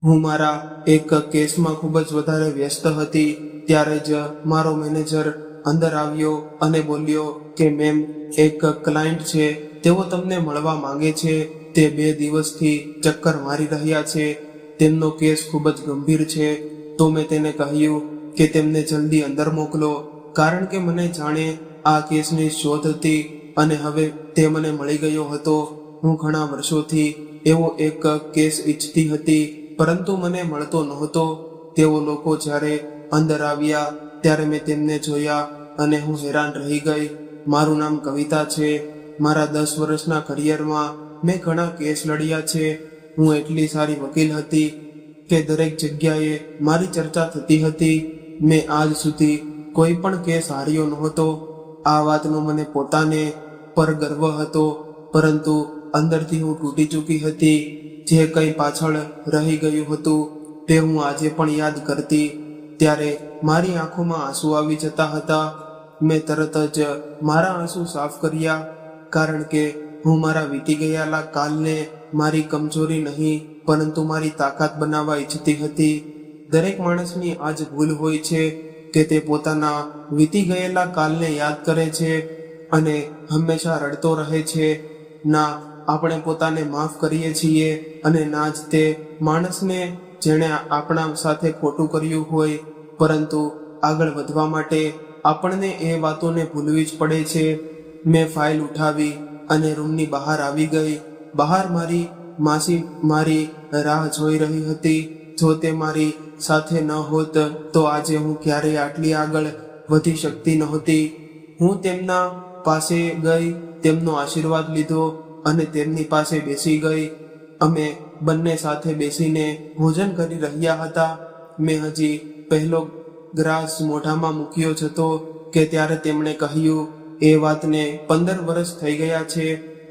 હું મારા એક કેસમાં ખૂબ જ વધારે વ્યસ્ત હતી ત્યારે જ મારો મેનેજર અંદર આવ્યો અને બોલ્યો કે મેમ, એક ક્લાયન્ટ છે, તેઓ તમને મળવા માંગે છે. તે 2 દિવસથી ચક્કર મારી રહ્યા છે. તેમનો કેસ ખૂબ જ ગંભીર છે. તો મેં તેને કહ્યું કે તેમને જલ્દી અંદર મોકલો, કારણ કે મને જાણે આ કેસની શોધ હતી અને હવે તે મને મળી ગયો હતો. હું ઘણા વર્ષોથી એવો એક કેસ ઈચ્છતી હતી, પરંતુ મને મળતો નહોતો. તેઓ લોકો જ્યારે અંદર આવ્યા ત્યારે મેં તેમને જોયા અને હું હેરાન રહી ગઈ. મારું નામ કવિતા છે. મારા 10 વર્ષના કરિયરમાં મેં ઘણા કેસ લડ્યા છે. હું એટલી સારી વકીલ હતી કે દરેક જગ્યાએ મારી ચર્ચા થતી હતી. મેં આજ સુધી કોઈ પણ કેસ હાર્યો નહોતો. આ વાતનો મને પોતાને પર ગર્વ હતો, પરંતુ અંદરથી હું તૂટી ચૂકી હતી. જે કંઈ પાછળ રહી ગયું હતું તે હું આજે પણ યાદ કરતી ત્યારે મારી આંખોમાં આંસુ આવી જતા હતા. મેં તરત જ મારા આંસુ સાફ કર્યા, કારણ કે હું મારા વીતી ગયેલા કાલને મારી કમજોરી નહીં પરંતુ મારી તાકાત બનાવવા ઈચ્છતી હતી. દરેક માણસની આ જ ભૂલ હોય છે કે તે પોતાના વીતી ગયેલા કાલને યાદ કરે છે અને હંમેશા રડતો રહે છે. ના આપણે પોતાને માફ કરીએ છીએ અને ના જ તે માણસને જેણે આપણા સાથે ખોટું કર્યું હોય. પરંતુ આગળ વધવા માટે આપણને એ વાતોને ભૂલવી જ પડે છે. મેં ફાઇલ ઉઠાવી અને રૂમની બહાર આવી ગઈ. બહાર મારી માસી મારી રાહ જોઈ રહી હતી. જો તે મારી સાથે ન હોત તો આજે હું ક્યારેય આટલી આગળ વધી શકતી નહોતી. હું તેમના પાસે ગઈ, તેમનો આશીર્વાદ લીધો અને તેમની પાસે બેસી ગઈ. અમે બંને સાથે બેસીને ભોજન કરી રહ્યા હતા. મેં હજી પહેલો ગ્રાસ મોઢામાં મૂક્યો જ હતો કે ત્યારે તેમણે કહ્યું, એ વાતને 15 વર્ષ થઈ ગયા છે.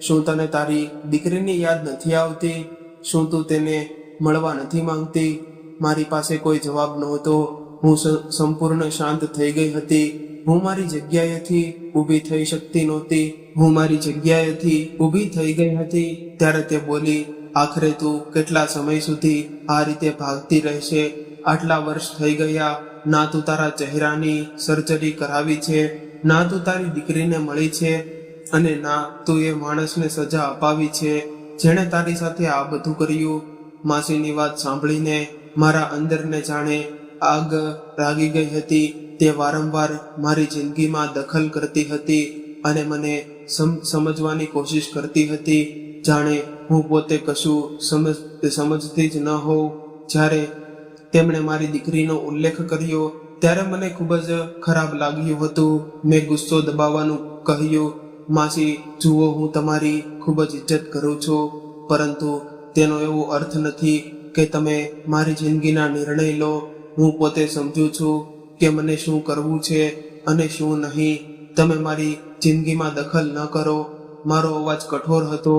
શું તને તારી દીકરીની યાદ નથી આવતી? શું તું તેને મળવા નથી માંગતી? મારી પાસે કોઈ જવાબ નહોતો. હું સંપૂર્ણ શાંત થઈ ગઈ હતી. હું મારી જગ્યાએથી ઊભી થઈ શકતી નહોતી. ત્યારે તે બોલી, આખરે તું કેટલા સમય સુધી આ રીતે ભાગતી રહેશે? આટલા વર્ષ થઈ ગયા, ના તું તારા ચહેરાની સર્જરી કરાવી છે, ના તું તારી દીકરીને મળી છે અને ના તું એ માણસને સજા અપાવી છે જેણે તારી સાથે આ બધું કર્યું. માસીની વાત સાંભળીને મારા અંદરને જાણે આગ લાગી ગઈ હતી. તે વારંવાર મારી જિંદગીમાં દખલ કરતી હતી અને મને સમજવાની કોશિશ કરતી હતી, જાણે હું પોતે કશું સમજતી જ ન હોઉં. જ્યારે તેમણે મારી દીકરીનો ઉલ્લેખ કર્યો ત્યારે મને ખૂબ જ ખરાબ લાગ્યું હતું. મેં ગુસ્સો દબાવવાનું કહ્યું, માસી જુઓ, હું તમારી ખૂબ જ ઇજ્જત કરું છું, પરંતુ તેનો એવો અર્થ નથી કે તમે મારી જિંદગીના નિર્ણય લો. હું પોતે સમજું છું કે મને શું કરવું છે અને શું નહીં. તમે મારી જિંદગીમાં દખલ ન કરો. મારો અવાજ કઠોર હતો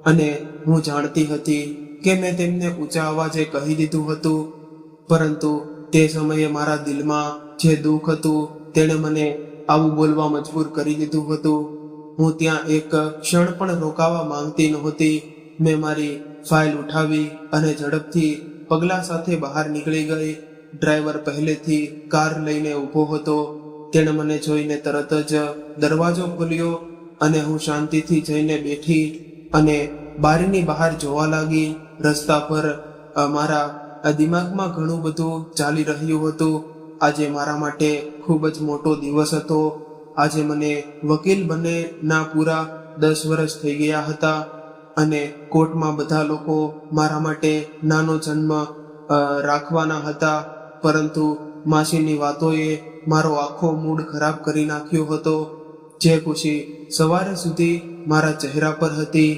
અને હું જાણતી હતી કે મેં તેમને ઊંચા અવાજે કહી દીધું હતું, પરંતુ તે સમયે મારા દિલમાં જે દુઃખ હતું તેણે મને આવું બોલવા મજબૂર કરી દીધું હતું. હું ત્યાં એક ક્ષણ પણ રોકાવા માંગતી નહોતી. મેં મારી ફાઇલ ઉઠાવી અને ઝડપથી પગલા સાથે બહાર નીકળી ગઈ. ડ્રાઈવર પહેલેથી કાર લઈને ઊભો હતો. તેણે મને જોઈને તરત જ દરવાજો ખોલ્યો અને હું શાંતિથી જઈને બેઠી અને બારીની બહાર જોવા લાગી. રસ્તા પર મારા દિમાગમાં ઘણું બધું ચાલી રહ્યું હતું. આજે મારા માટે ખૂબ જ મોટો દિવસ હતો. આજે મને વકીલ બને ના પૂરા 10 વર્ષ થઈ ગયા હતા અને કોર્ટમાં બધા લોકો મારા માટે નાનો જન્મ રાખવાના હતા. પરંતુ માસીની વાતોએ મારો આખો મૂડ ખરાબ કરી નાખ્યો હતો. જે ખુશી સવારે સુધી મારા ચહેરા પર હતી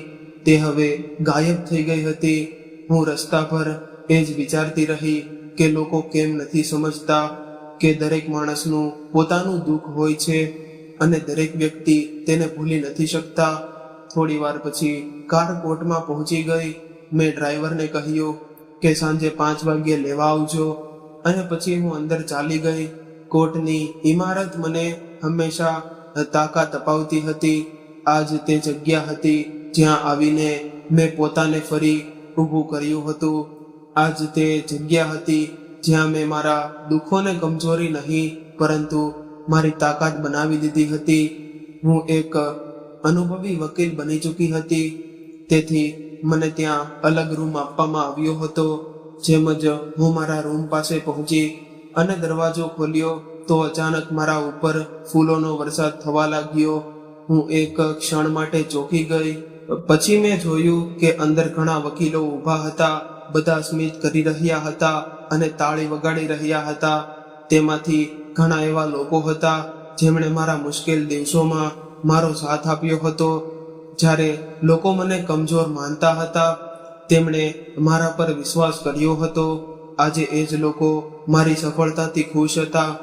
તે હવે ગાયબ થઈ ગઈ હતી. હું રસ્તા પર એ જ વિચારતી રહી કે લોકો કેમ નથી સમજતા કે દરેક માણસનું પોતાનું દુઃખ હોય છે અને દરેક વ્યક્તિ તેને ભૂલી નથી શકતા. થોડી વાર પછી કાર કોર્ટમાં પહોંચી ગઈ. મેં ડ્રાઈવરને કહ્યું કે સાંજે 5 વાગ્યે લેવા આવજો અને પછી હું અંદર ચાલી ગઈ. કોર્ટની ઇમારત મને હંમેશા તાકાત અપાવતી હતી. આજ તે જગ્યા હતી જ્યાં આવીને મેં પોતાને ફરી ઊભું કર્યું હતું. આજ તે જગ્યા હતી જ્યાં મેં મારા દુઃખોને કમજોરી નહીં પરંતુ મારી તાકાત બનાવી દીધી હતી. હું એક અનુભવી વકીલ બની ચૂકી હતી, તેથી મને ત્યાં અલગ રૂમ આપવામાં આવ્યો હતો. જેમ જ હું મારા રૂમ પાસે પહોંચી અને દરવાજો ખોલ્યો તો અચાનક મારા ઉપર ફૂલોનો વરસાદ થવા લાગ્યો. હું એક ક્ષણ માટે ચોંકી ગઈ. પછી મેં જોયું કે અંદર ઘણા વકીલો ઊભા હતા. બધા સ્મિત કરી રહ્યા હતા અને તાળી વગાડી રહ્યા હતા. તેમાંથી ઘણા એવા લોકો હતા જેમણે મારા મુશ્કેલ દિવસોમાં મારો સાથ આપ્યો હતો. જ્યારે લોકો મને કમજોર માનતા હતા, તેમણે મારા પર વિશ્વાસ કર્યો હતો. આજે એ જ લોકો મારી સફળતાથી ખુશ હતા.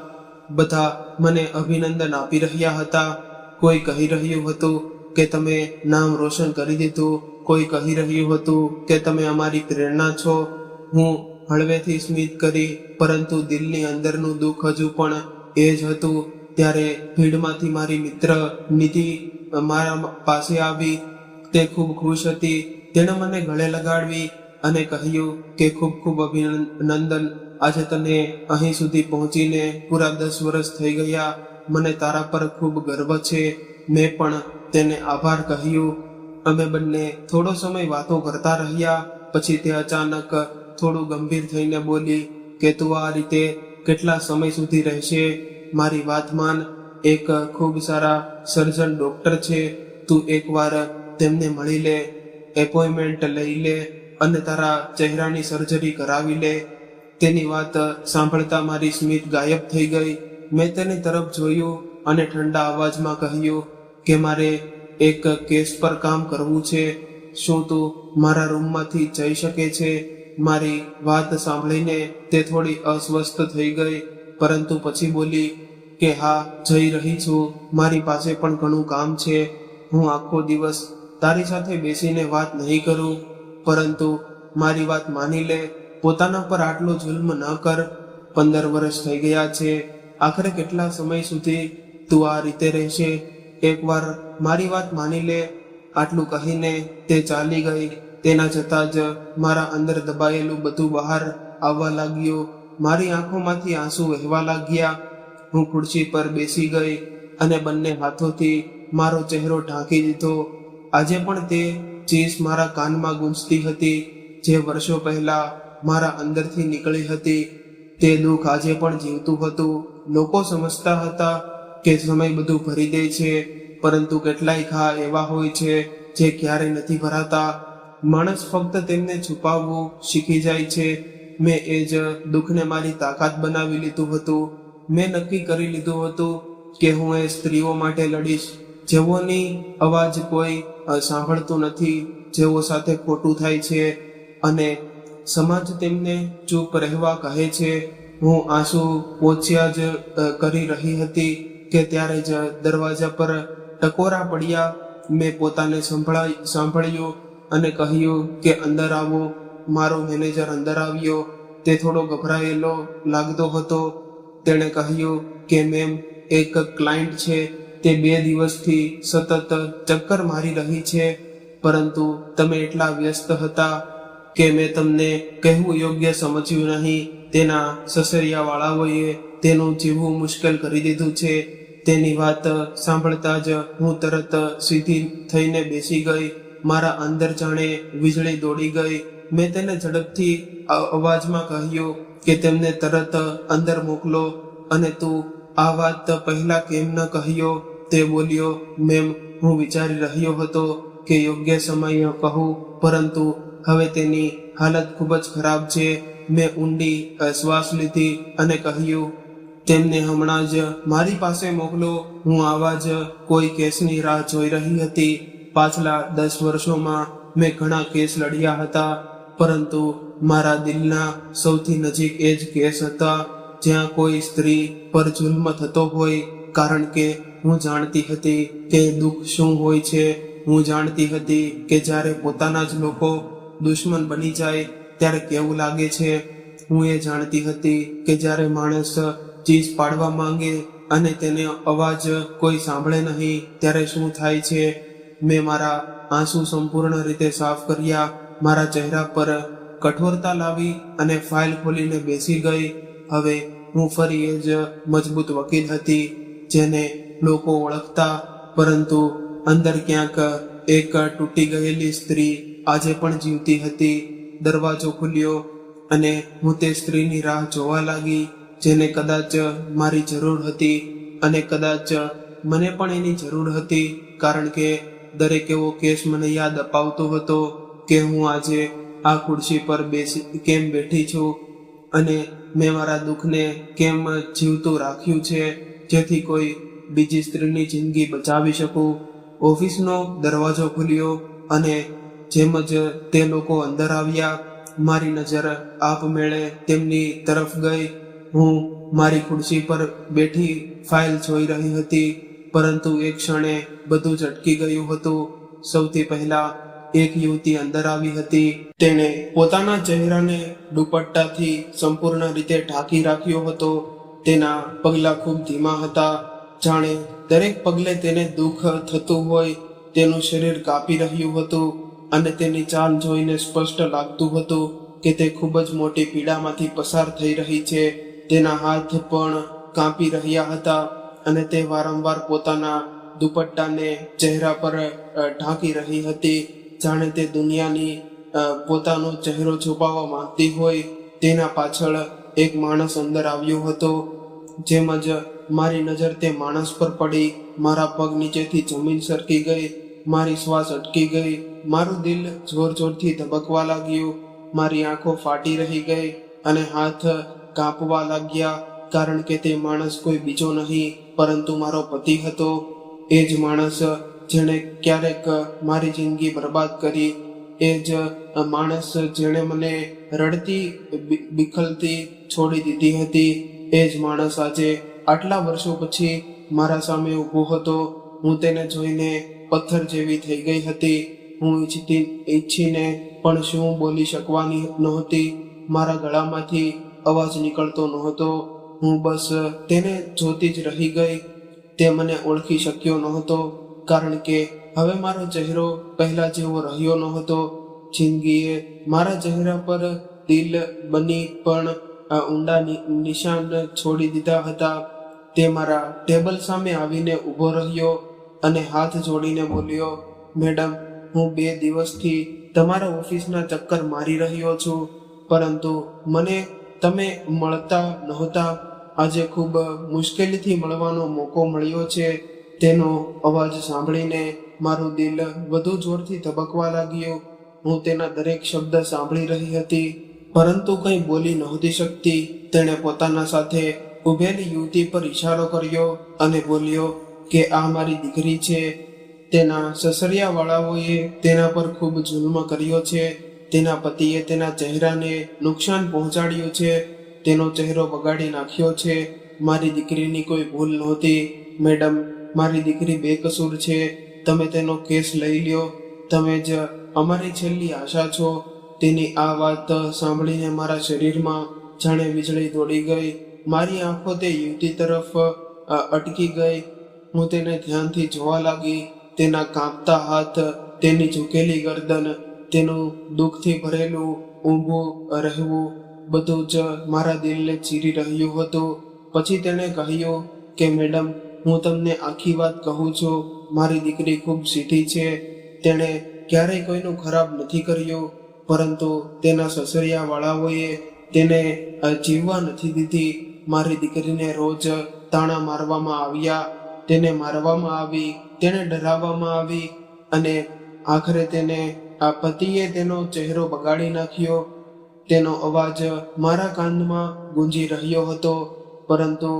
બધા મને અભિનંદન આપી રહ્યા હતા. કોઈ કહી રહ્યું હતું કે તમે નામ રોશન કરી દીધું. કોઈ કહી રહ્યું હતું કે તમે અમારી પ્રેરણા છો. હું હળવેથી સ્મિત કરી, પરંતુ દિલની અંદરનું દુઃખ હજુ પણ એ જ હતું. ત્યારે ભીડમાંથી મારી મિત્ર નિધિ મારા પાસે આવી. તે ખૂબ ખુશ હતી. તેણે મને ગળે લગાડવી અને કહ્યું કે ખૂબ ખૂબ અભિનંદન. આજે તને અહીં સુધી પહોંચીને પૂરા 10 વર્ષ થઈ ગયા. મને તારા પર ખૂબ ગર્વ છે. મેં પણ તેને આભાર કહ્યું. અમે બંને થોડો સમય વાતો કરતા રહ્યા. પછી તે અચાનક થોડું ગંભીર થઈને બોલી કે તું આ રીતે કેટલા સમય સુધી રહેશે? મારી વાત માન. એક ખૂબ સારા સર્જન ડોક્ટર છે. તું એકવાર તેમને મળી લે, એપોઇન્ટમેન્ટ લઈ લે અને તારા ચહેરાની સર્જરી કરાવી લે. તેની વાત સાંભળતા મારી સ્મિત ગાયબ થઈ ગઈ. મેં તેની તરફ જોયું અને ઠંડા અવાજમાં કહ્યું કે મારે એક કેસ પર કામ કરવું છે. શું તું મારા રૂમમાંથી જઈ શકે છે? મારી વાત સાંભળીને તે થોડી અસ્વસ્થ થઈ ગઈ, પરંતુ પછી બોલી કે હા, જઈ રહી છું. મારી પાસે પણ ઘણું કામ છે. હું આખો દિવસ તારી સાથે બેસીને વાત નહીં કરું, પરંતુ મારી વાત માની લે. પોતાના પર આટલો જુલ્મ ન કર. 15 વર્ષ થઈ ગયા છે. આખરે કેટલા સમય સુધી તું આ રીતે રહેશે? એકવાર મારી વાત માની લે. આટલું કહીને તે ચાલી ગઈ. તેના છતાં જ મારા અંદર દબાયેલું બધું બહાર આવવા લાગ્યું. મારી આંખોમાંથી આંસુ વહેવા લાગ્યા. હું ખુરશી પર બેસી ગઈ અને બંને હાથોથી મારો ચહેરો ઢાંકી દીધો. આજે પણ તે ચીસ મારા કાનમાં ગૂંજતી હતી, જે વર્ષો પહેલા મારા અંદરથી નીકળી હતી. તે દુઃખ આજે પણ જીવતું હતું. લોકો સમજતા હતા કે સમય બધું ભરી દે છે, પરંતુ કેટલાય ઘા એવા હોય છે જે ક્યારેય નથી ભરાતા. માણસ ફક્ત તેમને છુપાવવું શીખી જાય છે. મેં એ જ દુઃખને મારી તાકાત બનાવી લીધું હતું. મેં નક્કી કરી લીધું હતું કે હું એ સ્ત્રીઓ માટે લડીશ, જેઓની અવાજ કોઈ સાંભળતું નથી, જેઓ સાથે ખોટું થાય છે અને સમાજ તેમને ચૂપ રહેવા કહે છે. હું આંસુ પોંછ્યા જ કરી રહી હતી કે ત્યારે જ દરવાજા પર ટકોરા પડ્યા. મેં પોતાને સાંભળ્યું અને કહ્યું કે અંદર આવો. મારો મેનેજર અંદર આવ્યો. તે થોડો ગભરાયેલો લાગતો હતો. તેણે કહ્યું કે મેમ, એક ક્લાયન્ટ છે. તે 2 દિવસથી સતત ચક્કર મારી રહી છે, પરંતુ તમે એટલા વ્યસ્ત હતા કે મેં તમને કહેવું યોગ્ય સમજ્યું નહીં. તેના સસરિયાવાળાઓએ તેનું જીવવું મુશ્કેલ કરી દીધું છે. તેની વાત સાંભળતા જ હું તરત સીધી થઈને બેસી ગઈ. મારા અંદર જાણે વીજળી દોડી ગઈ. મેં તેને ઝડપથી અવાજમાં કહ્યું કે તેમને તરત અંદર મોકલો. અને તું આ વાત પહેલા કેમ ન કહ્યો? તે બોલ્યો, મેમ, હું વિચારી રહ્યો હતો કે યોગ્ય સમય કહું, પરંતુ હવે તેની હાલત ખૂબ જ ખરાબ છે. મેં ઊંડી શ્વાસ લીધી અને કહ્યું, તેમને હમણાં જ મારી પાસે મોકલો. હું આવા જ કોઈ કેસની રાહ જોઈ રહી હતી. પાછલા 10 વર્ષોમાં મેં ઘણા કેસ લડ્યા હતા, પરંતુ મારા દિલના સૌથી નજીક એ જ કેસ હતા જ્યાં કોઈ સ્ત્રી પર જુલ્મ થતો હોય. કારણ કે હું જાણતી હતી કે દુઃખ શું હોય છે. હું જાણતી હતી કે જ્યારે પોતાના જ લોકો દુશ્મન બની જાય ત્યારે કેવું લાગે છે. હું એ જાણતી હતી કે જ્યારે માણસ ચીસ પાડવા માંગે અને તેને અવાજ કોઈ સાંભળે નહીં ત્યારે શું થાય છે. મેં મારા આંસુ સંપૂર્ણ રીતે સાફ કર્યા. મારા ચહેરા પર કઠોરતા લાવી અને ફાઇલ ખોલીને બેસી ગઈ. હવે હું ફરી એ જ મજબૂત વકીલ હતી જેને લોકો ઓળખતા, પરંતુ અંદર ક્યાંક એક તૂટી ગયેલી સ્ત્રી આજે પણ જીવતી હતી. દરવાજો ખુલ્યો અને હું તે સ્ત્રીની રાહ જોવા લાગી જેને કદાચ મારી જરૂર હતી, અને કદાચ મને પણ એની જરૂર હતી, કારણ કે દરેક એવો કેસ મને યાદ અપાવતો હતો કે હું આજે આ ખુરશી પર કેમ બેઠી છું અને મેં મારા દુઃખને કેમ જીવતું રાખ્યું છે જેથી કોઈ બીજી સ્ત્રીની જિંદગી બચાવી શકું. ઓફિસનો દરવાજો ખુલ્યો અને જેમ જ તે લોકો અંદર આવ્યા, મારી નજર આપમેળે તેમની તરફ ગઈ. હું મારી ખુરશી પર બેઠી ફાઇલ જોઈ રહી હતી, પરંતુ એક ક્ષણે બધું જ અટકી ગયું હતું. સૌથી પહેલા એક યુવતી અંદર આવી હતી. તેણે પોતાના ચહેરાને દુપટ્ટાથી સંપૂર્ણ રીતે ઢાંકી રાખ્યો હતો. તેના પગલાં ખૂબ ધીમા હતા, જાણે દરેક પગલે તેને દુઃખ થતું હોય. તેનું શરીર કાપી રહ્યું હતું અને તેની ચાલ જોઈને સ્પષ્ટ લાગતું હતું કે તે ખૂબ જ મોટી પીડામાંથી પસાર થઈ રહી છે. તેના હાથ પણ કાપી રહ્યા હતા અને તે વારંવાર પોતાના દુપટ્ટાને ચહેરા પર ઢાંકી રહી હતી, જાણે તે દુનિયાની પોતાનો ચહેરો છુપાવવા માંગતી હોય. તેના પાછળ એક માણસ અંદર આવ્યો હતો. જેમ જ મારી નજર તે માણસ પર પડી, મારા પગ નીચેથી જમીન સરકી ગઈ, મારી શ્વાસ અટકી ગઈ, મારું દિલ જોર જોરથી ધબકવા લાગ્યું, મારી આંખો ફાટી રહી ગઈ અને હાથ કાંપવા લાગ્યા, કારણ કે તે માણસ કોઈ બીજો નહીં પરંતુ મારો પતિ હતો. એ જ માણસ જેણે ક્યારેક મારી જિંદગી બરબાદ કરી, એ જ માણસ જેણે મને રડતી બિખલતી છોડી દીધી હતી. એ જ માણસ આજે આટલા વર્ષો પછી મારા સામે ઊભો હતો. હું તેને જોઈને પથ્થર જેવી થઈ ગઈ હતી. હું ઈચ્છીને પણ શું બોલી શકવાની નહોતી. મારા ગળામાંથી અવાજ નીકળતો નહોતો. હું બસ તેને જોતી જ રહી ગઈ. તે મને ઓળખી શક્યો નહોતો, કારણ કે હવે મારો ચહેરો પહેલા જેવો રહ્યો નહોતો. જિંદગીએ મારા ચહેરા પર દિલ બની પણ ઊંડા નિશાન છોડી દીધા હતા. તે મારા ટેબલ સામે આવીને ઊભો રહ્યો અને હાથ જોડીને બોલ્યો, મેડમ, હું 2 દિવસથી તમારા ઓફિસના ચક્કર મારી રહ્યો છું, પરંતુ મને તમે મળતા નહોતા. આજે ખૂબ મુશ્કેલીથી મળવાનો મોકો મળ્યો છે. તેનો અવાજ સાંભળીને મારું દિલ વધુ જોરથી ધબકવા લાગ્યું. હું તેના દરેક શબ્દ સાંભળી રહી હતી, પરંતુ કંઈ બોલી નહોતી શકતી. તેણે પોતાના સાથે ઊભેલી યુવતી પર ઈશારો કર્યો અને બોલ્યો કે આ મારી દીકરી છે. તેના સસરિયાવાળાઓએ તેના પર ખૂબ જુલ્મ કર્યો છે. તેના પતિએ તેના ચહેરાને નુકસાન પહોંચાડ્યું છે. તેનો ચહેરો બગાડી નાખ્યો છે. મારી દીકરીની કોઈ ભૂલ નહોતી. મેડમ, મારી દીકરી બેકસૂર છે. તમે તેનો કેસ લઈ લ્યો. તમે જ અમારી છેલ્લી આશા છો. તેની આ વાત સાંભળીને મારા શરીરમાં જાણે વીજળી દોડી ગઈ. મારી આંખો તે યુવતી તરફ અટકી ગઈ. હું તેને ધ્યાનથી જોવા લાગી. તેના કાંપતા હાથ, તેની ઝૂકેલી ગરદન, તેનું દુઃખથી ભરેલું ઊભું રહેવું, બધું જ મારા દિલને ચીરી રહ્યું હતું. પછી તેણે કહ્યું કે મેડમ, હું તમને આખી વાત કહું છું. મારી દીકરી ખૂબ સીધી છે. તેણે ક્યારેય કોઈનું ખરાબ નથી કર્યું, પરંતુ તેના સસરિયાવાળાઓએ તેને જીવવા નથી દીધી. મારી દીકરીને રોજ તાણા મારવામાં આવ્યા, તેને મારવામાં આવી, તેને ડરાવવામાં આવી અને આખરે તેને આ પતિએ તેનો ચહેરો બગાડી નાખ્યો. તેનો અવાજ મારા કાનમાં ગુંજી રહ્યો હતો, પરંતુ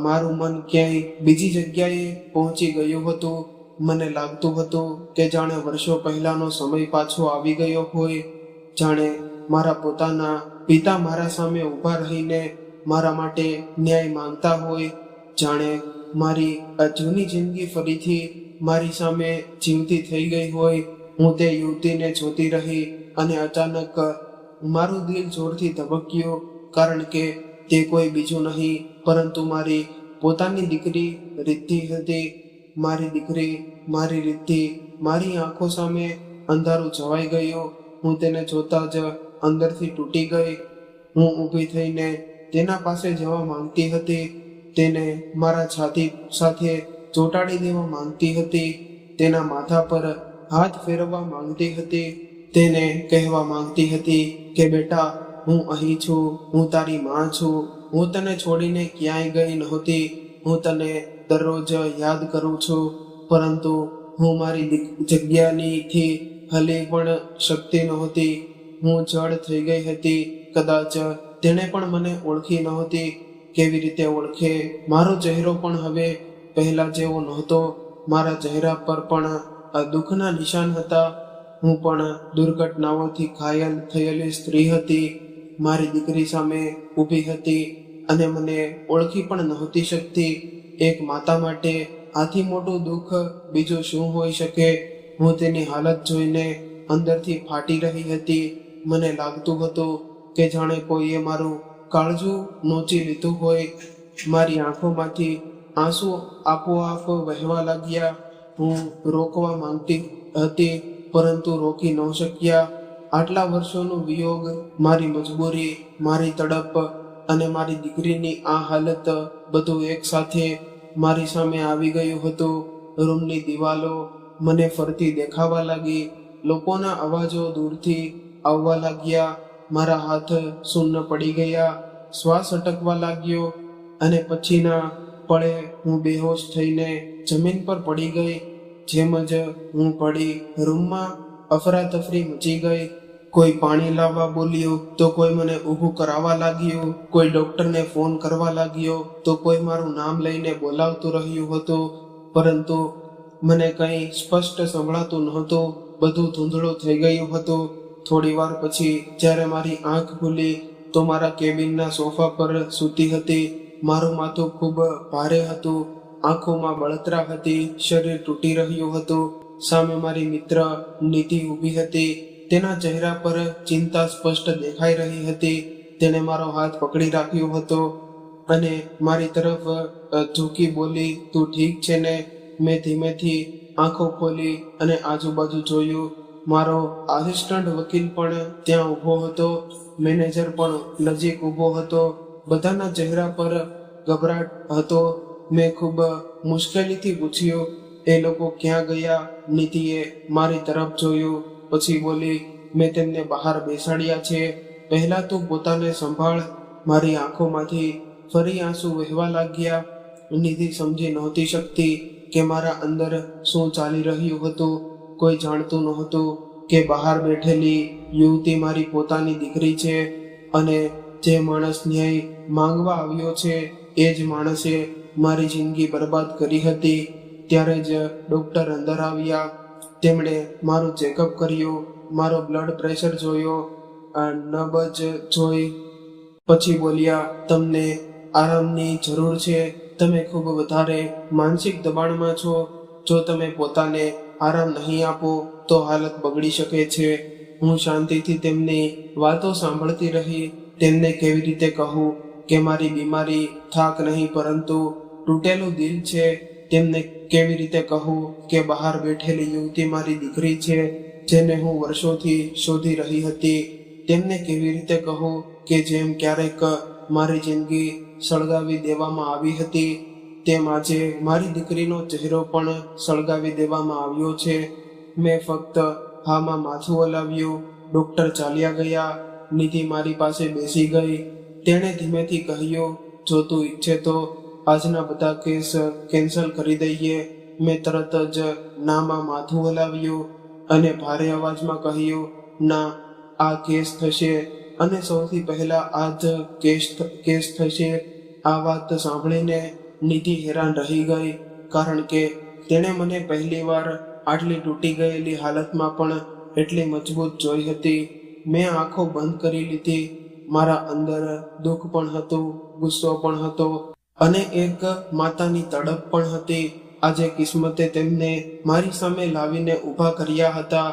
મારું મન ક્યાંય બીજી જગ્યાએ પહોંચી ગયું હતું. મને લાગતું હતું કે જાણે વર્ષો પહેલાનો સમય પાછો આવી ગયો હોય, જાણે મારા પોતાના પિતા મારા સામે ઊભા રહીને મારા માટે ન્યાય માંગતા હોય, જાણે મારી જૂની જિંદગી ફરીથી મારી સામે જીવતી થઈ ગઈ હોય. હું તે યુવતીને જોતી રહી અને અચાનક મારું દિલ જોરથી ધબક્યું, કારણ કે તે કોઈ બીજું નહીં પરંતુ મારી પોતાની દીકરી રિદ્ધિ હતી. મારી દીકરી, મારી રિદ્ધિ મારી આંખો સામે અંધારું છવાઈ ગયું. હું તેને જોતા જ અંદરથી તૂટી ગઈ. હું ઊભી થઈને તેના પાસે જવા માંગતી હતી, તેને મારા છાતી સાથે ચોંટાડી દેવા માંગતી હતી, તેના માથા પર હાથ ફેરવવા માંગતી હતી, તેને કહેવા માંગતી હતી કે બેટા, હું અહીં છું, હું તારી માં છું, હું તને છોડીને ક્યાંય ગઈ નહોતી, હું તને દરરોજ યાદ કરું છું, પરંતુ હું મારી જગ્યાનીથી હલી પણ શકતી નહોતી. હું જડ થઈ ગઈ હતી. કદાચ તેણે પણ મને ઓળખી નહોતી. કેવી રીતે ઓળખે? મારો ચહેરો પણ હવે પહેલા જેવો નહોતો. મારા ચહેરા પર પણ દુઃખના નિશાન હતા. હું પણ દુર્ઘટનાઓથી ઘાયલ થયેલી સ્ત્રી હતી. મારી દીકરી સામે ઊભી હતી અને મને ઓળખી પણ નહોતી શકતી. એક માતા માટે આથી મોટું દુઃખ બીજું શું હોઈ શકે? હું તેની હાલત જોઈને અંદરથી ફાટી રહી હતી. મને લાગતું હતું કે જાણે કોઈએ મારું કાળજું નોચી લીધું હોય. મારી આંખોમાંથી આંસુ આપોઆપ વહેવા લાગ્યા. હું રોકવા માંગતી હતી, પરંતુ રોકી ન શક્યા. આટલા વર્ષોનો વિયોગ, મારી મજબૂરી, મારી તડપ અને મારી દીકરીની આ હાલત, બધું એક સાથે મારી સામે આવી ગયું હતું. રૂમની દિવાલો મને ફરતી દેખાવા લાગી. લોકોના અવાજો દૂરથી આવવા લાગ્યા. મારા હાથ શૂન્ય પડી ગયા. શ્વાસ અટકવા લાગ્યો અને પછીના પળે હું બેહોશ થઈને જમીન પર પડી ગઈ. જેમ જ હું પડી, રૂમમાં અફરાતફરી મચી ગઈ. કોઈ પાણી લાવવા બોલ્યું તો કોઈ મને ઊભું કરાવવા લાગ્યું. કોઈ ડોક્ટરને ફોન કરવા લાગ્યો તો કોઈ મારું નામ લઈને બોલાવતું રહ્યું હતું, પરંતુ મને કંઈ સ્પષ્ટ સંભળાતું નહોતું. બધું ધૂંધળું થઈ ગયું હતું. થોડી વાર પછી જ્યારે મારી આંખ ખુલી તો મારા કેબિનના સોફા પર સૂતી હતી. મારું માથું ખૂબ ભારે હતું, આંખોમાં બળતરા હતી, શરીર તૂટી રહ્યું હતું. સામે મારી મિત્ર નીતિ ઊભી હતી. તેના ચહેરા પર ચિંતા સ્પષ્ટ દેખાઈ રહી હતી. તેણે મારો હાથ પકડી રાખ્યો હતો અને મારી તરફ ઝૂકી બોલી, તું ઠીક છે ને? મેં ધીમેથી આંખો ખોલી અને આજુબાજુ જોયું. મારો આસિસ્ટન્ટ વકીલ પણ ત્યાં ઊભો હતો. મેનેજર પણ નજીક ઊભો હતો. બધાના ચહેરા પર ગભરાટ હતો. મેં ખૂબ મુશ્કેલીથી પૂછ્યું, એ લોકો ક્યાં ગયા? નીતિએ મારી તરફ જોયું, પછી બોલી, મેં તેમને બહાર બેસાડ્યા છે. પહેલા તું પોતાને સંભાળ. મારી આંખોમાંથી ફરી આંસુ વહેવા લાગ્યા. નીતિ સમજી નહોતી શકતી કે મારા અંદર શું ચાલી રહ્યું હતું. કોઈ જાણતું નહોતું કે બહાર બેઠેલી યુવતી મારી પોતાની દીકરી છે અને જે માણસ ન્યાય માંગવા આવ્યો છે એ જ માણસે મારી જિંદગી બરબાદ કરી હતી. ત્યારે જ ડૉક્ટર અંદર આવ્યા. તેમણે મારું ચેકઅપ કર્યું, મારો બ્લડ પ્રેશર જોયો, નબજ જોઈ. પછી બોલ્યા, તમને આરામની જરૂર છે. તમે ખૂબ વધારે માનસિક દબાણમાં છો. જો તમે પોતાને આરામ નહીં આપો તો હાલત બગડી શકે છે. હું શાંતિથી તેમની વાતો સાંભળતી રહી. તેમને કેવી રીતે કહું કે મારી બીમારી થાક નહીં પરંતુ તૂટેલું દિલ છે? તેમને કેવી રીતે કહું કે બહાર બેઠેલી યુવતી મારી દીકરી છે, જેને હું વર્ષોથી શોધી રહી હતી? તેમને કેવી રીતે કહું કે જેમ ક્યારેક મારી જિંદગી સળગાવી દેવામાં આવી હતી, તેમ આજે મારી દીકરીનો ચહેરો પણ સળગાવી દેવામાં આવ્યો છે? મેં ફક્ત હામાં માથું હલાવ્યું. ડૉક્ટર ચાલ્યા ગયા. નિધિ મારી પાસે બેસી ગઈ. તેણે ધીમેથી કહ્યું, જો તું ઈચ્છે તો આજના બધા કેસ કેન્સલ કરી દઈએ. મેં તરત જ નામાં માથું હલાવ્યું અને ભારે અવાજમાં કહ્યું, ના, આ કેસ થશે અને સૌથી પહેલા આ જ કેસ થશે. આ વાત સાંભળીને નિધિ હેરાન રહી ગઈ, કારણ કે તેણે મને પહેલીવાર આટલી તૂટી ગયેલી હાલતમાં પણ એટલી મજબૂત જોઈ હતી. મેં આંખો બંધ કરી લીધી. મારા અંદર દુઃખ પણ હતું, ગુસ્સો પણ હતો અને એક માતાની તડપ પણ હતી. આજે કિસ્મતે તેમને મારી સામે લાવીને ઊભા કર્યા હતા.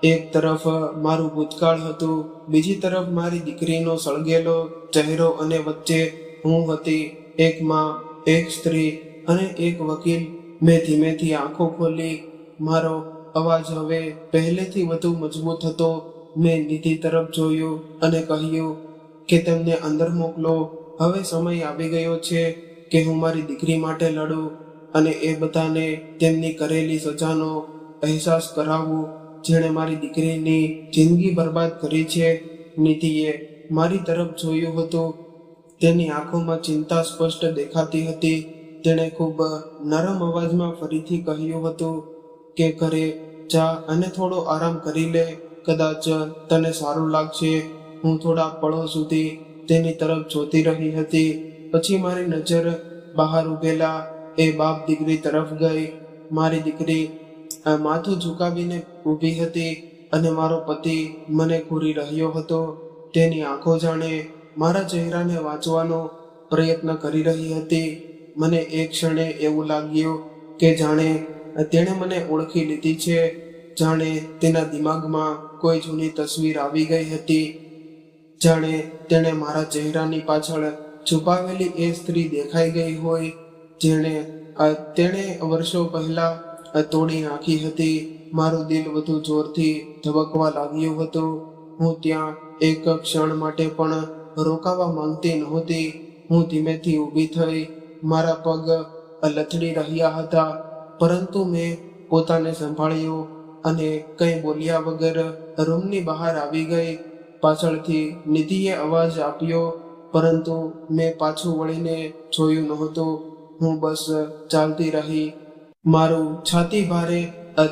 એક તરફ મારું ભૂતકાળ હતું, બીજી તરફ મારી દીકરીનો સળગેલો ચહેરો અને વચ્ચે હું હતી, એક માં, એક સ્ત્રી અને એક વકીલ. મેં ધીમેથી આંખો ખોલી. મારો અવાજ હવે પહેલેથી વધુ મજબૂત હતો. મેં નિધિ તરફ જોયું અને કહ્યું કે તેમને અંદર મોકલો. હવે સમય આવી ગયો છે કે હું મારી દીકરી માટે લડું અને એ બધાને તેમની કરેલી સજાનો અહેસાસ કરાવું, જેણે મારી દીકરીની જિંદગી બરબાદ કરી છે. નિધિએ મારી તરફ જોયું હતું. તેની આંખોમાં ચિંતા સ્પષ્ટ દેખાતી હતી. તેણે ખૂબ નરમ અવાજમાં ફરીથી કહ્યું હતું કે ઘરે જા અને થોડો આરામ કરી લે, કદાચ તને સારું લાગશે. હું થોડા પળો સુધી તેની તરફ જોતી રહી હતી. પછી મારી નજર બહાર ઉભેલા એ બાપ દીકરી તરફ ગઈ. મારી દીકરી માથું ઝુકાવીને ઊભી હતી અને મારો પતિ મને ઘૂરી રહ્યો હતો. તેની આંખો જાણે મારા ચહેરાને વાંચવાનો પ્રયત્ન કરી રહી હતી. મને એક ક્ષણે એવું લાગ્યું કે જાણે તેણે મને ઓળખી લીધી છે, જાણે તેના દિમાગમાં કોઈ જૂની તસવીર આવી ગઈ હતી, જાણે તેણે મારા ચહેરાની પાછળ છુપાવેલી એ સ્ત્રી દેખાઈ ગઈ હોય તેણે વર્ષો પહેલા તોડી નાખી હતી. મારું દિલ વધુ જોરથી ધબકવા લાગ્યું હતું. હું ત્યાં એક ક્ષણ માટે પણ રોકાવા માંગતી નહોતી. હું ધીમેથી ઊભી થઈ. મારા પગ લથડી રહ્યા હતા, પરંતુ મેં પોતાને સંભાળ્યો અને કંઈ બોલ્યા વગર રૂમની બહાર આવી ગઈ. પાછળથી નિધિએ અવાજ આપ્યો, પરંતુ મેં પાછું વળીને જોયું નહોતું. હું બસ ચાલતી રહી. મારું છાતી ભારે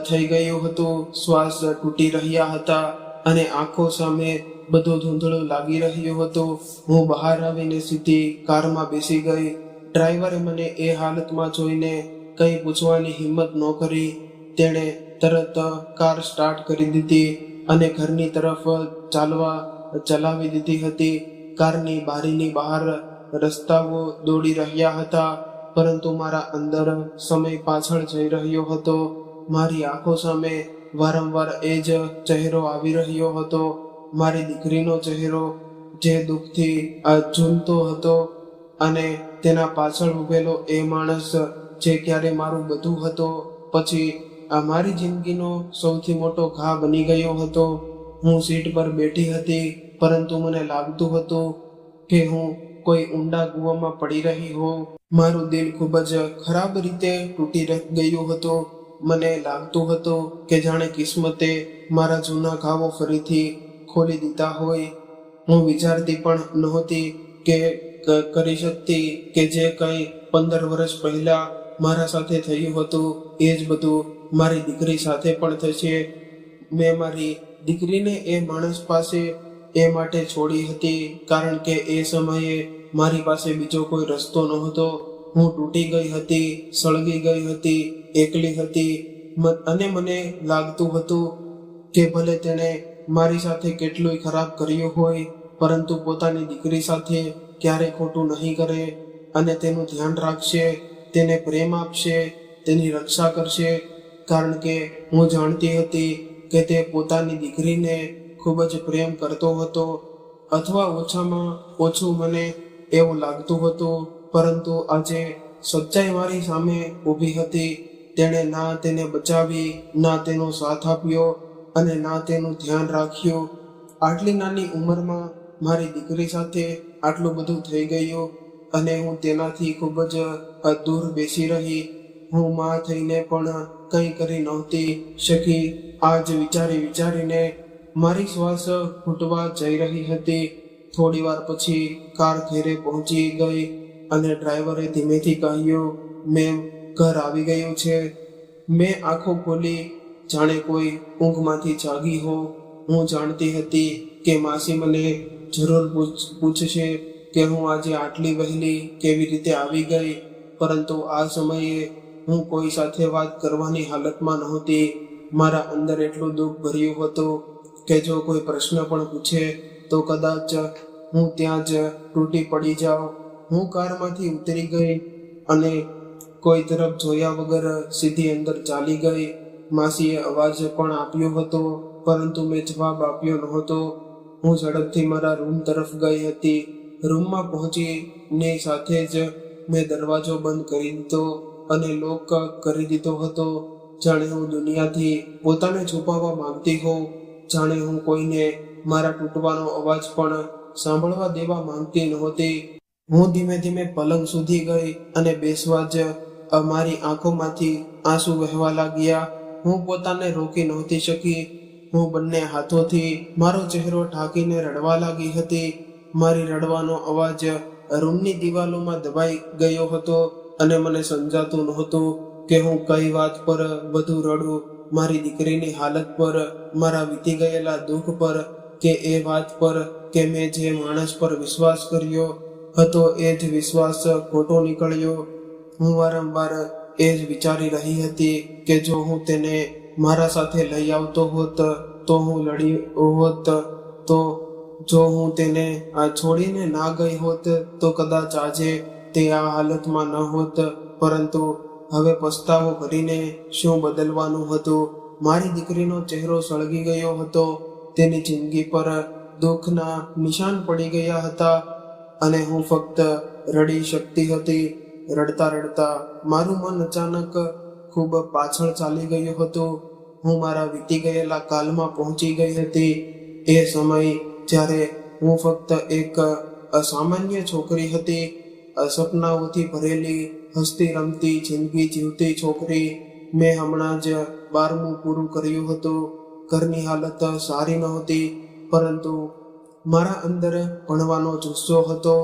થઈ ગયું હતું, શ્વાસ તૂટી રહ્યા હતા અને આંખો સામે બધું ધૂંધળું લાગી રહ્યું હતું. હું બહાર આવીને સીધી કારમાં બેસી ગઈ. ડ્રાઈવરે મને એ હાલતમાં જોઈને કંઈ પૂછવાની હિંમત ન કરી. તેણે તરત કાર સ્ટાર્ટ કરી દીધી અને ઘરની તરફ ચલાવી દીધી હતી. કારની બારીની બહાર રસ્તાઓ દોડી રહ્યા હતા, પરંતુ મારા અંદર સમય પાછળ જઈ રહ્યો હતો. મારી આંખો સામે વારંવાર એ જ ચહેરો આવી રહ્યો હતો, મારી દીકરીનો ચહેરો, જે દુઃખથી ઝૂલતો હતો, અને તેના પાછળ ઉભેલો એ માણસ જે ક્યારે મારું બધું હતો, પછી મારી જિંદગીનો સૌથી મોટો ઘા બની ગયો હતો. હું સીટ પર બેઠી હતી, પરંતુ મને લાગતું હતું કે હું કોઈ ઊંડા કૂવામાં પડી રહી હોઉં. મારું દિલ ખૂબ જ ખરાબ રીતે તૂટી ગયું હતું. મને લાગતું હતું કે જાણે કિસ્મતે મારા જૂના ઘાવો ફરીથી ખોલી દીધા હોય. હું વિચારતી પણ નહોતી કે કરી શકતી કે જે કંઈ 15 વર્ષ પહેલા મારા સાથે થયું હતું એ જ બધું મારી દીકરી સાથે પણ થશે. મેં મારી દીકરીને એ માણસ પાસે એ માટે છોડી હતી કારણ કે એ સમયે મારી પાસે બીજો કોઈ રસ્તો નહોતો. હું તૂટી ગઈ હતી, સળગી ગઈ હતી, એકલી હતી, અને મને લાગતું હતું કે ભલે તેણે મારી સાથે કેટલું ખરાબ કર્યું હોય, પરંતુ પોતાની દીકરી સાથે ક્યારે ખોટું નહીં કરે અને તેનું ધ્યાન રાખશે, તેને પ્રેમ આપશે, તેની રક્ષા કરશે. કારણ કે હું જાણતી હતી કે તે પોતાની દીકરીને ખૂબ જ પ્રેમ કરતો હતો, અથવા ઓછામાં ઓછું મને એવું લાગતું હતું. પરંતુ આજે સચ્ચાઈ મારી સામે ઊભી હતી. તેણે ના તેને બચાવી, ના તેનો સાથ આપ્યો અને ના તેનું ધ્યાન રાખ્યું. આટલી નાની ઉંમરમાં મારી દીકરી સાથે આટલું બધું થઈ ગયું અને હું તેનાથી ખૂબ જ દૂર બેસી રહી. હું માં થઈને પણ કંઈ કરી નહોતી શકી. આ જ વિચારીને મારી શ્વાસ ઘૂંટવા જઈ રહી હતી. થોડી વાર પછી કાર ઘેરે પહોંચી ગઈ અને ડ્રાઈવરે ધીમેથી કહ્યું, મેમ, ઘર આવી ગયું છે. મેં આંખો ખોલી, જાણે કોઈ ઊંઘમાંથી જાગી હો. હું જાણતી હતી કે માસી મને જરૂર પૂછશે કે હું આજે આટલી વહેલી કેવી રીતે આવી ગઈ, પરંતુ આ સમયે હું કોઈ સાથે વાત કરવાની હાલતમાં નહોતી. મારા અંદર એટલું દુઃખ ભર્યું હતું કે જો કોઈ પ્રશ્ન પણ પૂછે તો કદાચ હું ત્યાં જ તૂટી પડી જાઉં. હું કારમાંથી ઉતરી ગઈ અને કોઈ તરફ જોયા વગર સીધી અંદર ચાલી ગઈ. માસીએ અવાજ પણ આપ્યો હતો, પરંતુ મેં જવાબ આપ્યો નહોતો. હું ઝડપથી મારા રૂમ તરફ ગઈ હતી. રૂમમાં પહોંચીને સાથે જ મેં દરવાજો બંધ કરી દીધો અને લોક કરી દીધો હતો, જાણે હું દુનિયાથી પોતાને છુપાવવા માંગતી હોઉં. જાણે હું કોઈને મારા તૂટવાનો અવાજ પણ સાંભળવા દેવા માંગતી નહોતી. હું ધીમે ધીમે પલંગ સુધી ગઈ અને બેસવા જ મારી આંખોમાંથી આંસુ વહેવા લાગ્યા. હું પોતાને રોકી નહોતી શકી. હું બંને હાથોથી મારો ચહેરો ઢાંકીને રડવા લાગી હતી. મારી રડવાનો અવાજ રૂમની દિવાલોમાં દબાઈ ગયો હતો અને મને સમજાતું નહોતું કે હું કઈ વાત પર વધુ રડું. મારી દીકરીની હાલત પર, મારા વીતી ગયેલા દુઃખ પર, કે એ વાત પર કે મેં જે માણસ પર વિશ્વાસ કર્યો હતો એ જ વિશ્વાસ ખોટો નીકળ્યો. હું વારંવાર એ જ વિચારી રહી હતી કે જો હું તેને મારા સાથે લઈ આવતો હોત તો હું લડી હોત, તો જો હું તેને છોડીને ના ગઈ હોત તો કદાચ આજે તે આ હાલતમાં ન હોત. પરંતુ હવે પસ્તાવો કરીને શું બદલવાનું હતું? મારી દીકરીનો ચહેરો સળગી ગયો હતો. તેની જિંદગી પર દુઃખના નિશાન પડી ગયા હતા અને હું ફક્ત રડી શકતી હતી. રડતા રડતા મારું મન અચાનક ખૂબ પાછળ ચાલી ગયું હતું. હું મારા વીતી ગયેલા કાલમાં પહોંચી ગઈ હતી. એ સમય જ્યારે હું ફક્ત એક અસામાન્ય છોકરી હતી, સપનાઓથી ભરેલી, હસતી રમતી જિંદગી જીવતી છોકરી. મેં હમણાં જ 12મું પૂરું કર્યું હતું. ઘરની હાલત સારી નહોતી, પરંતુ મારા અંદર ભણવાનો જુસ્સો હતો.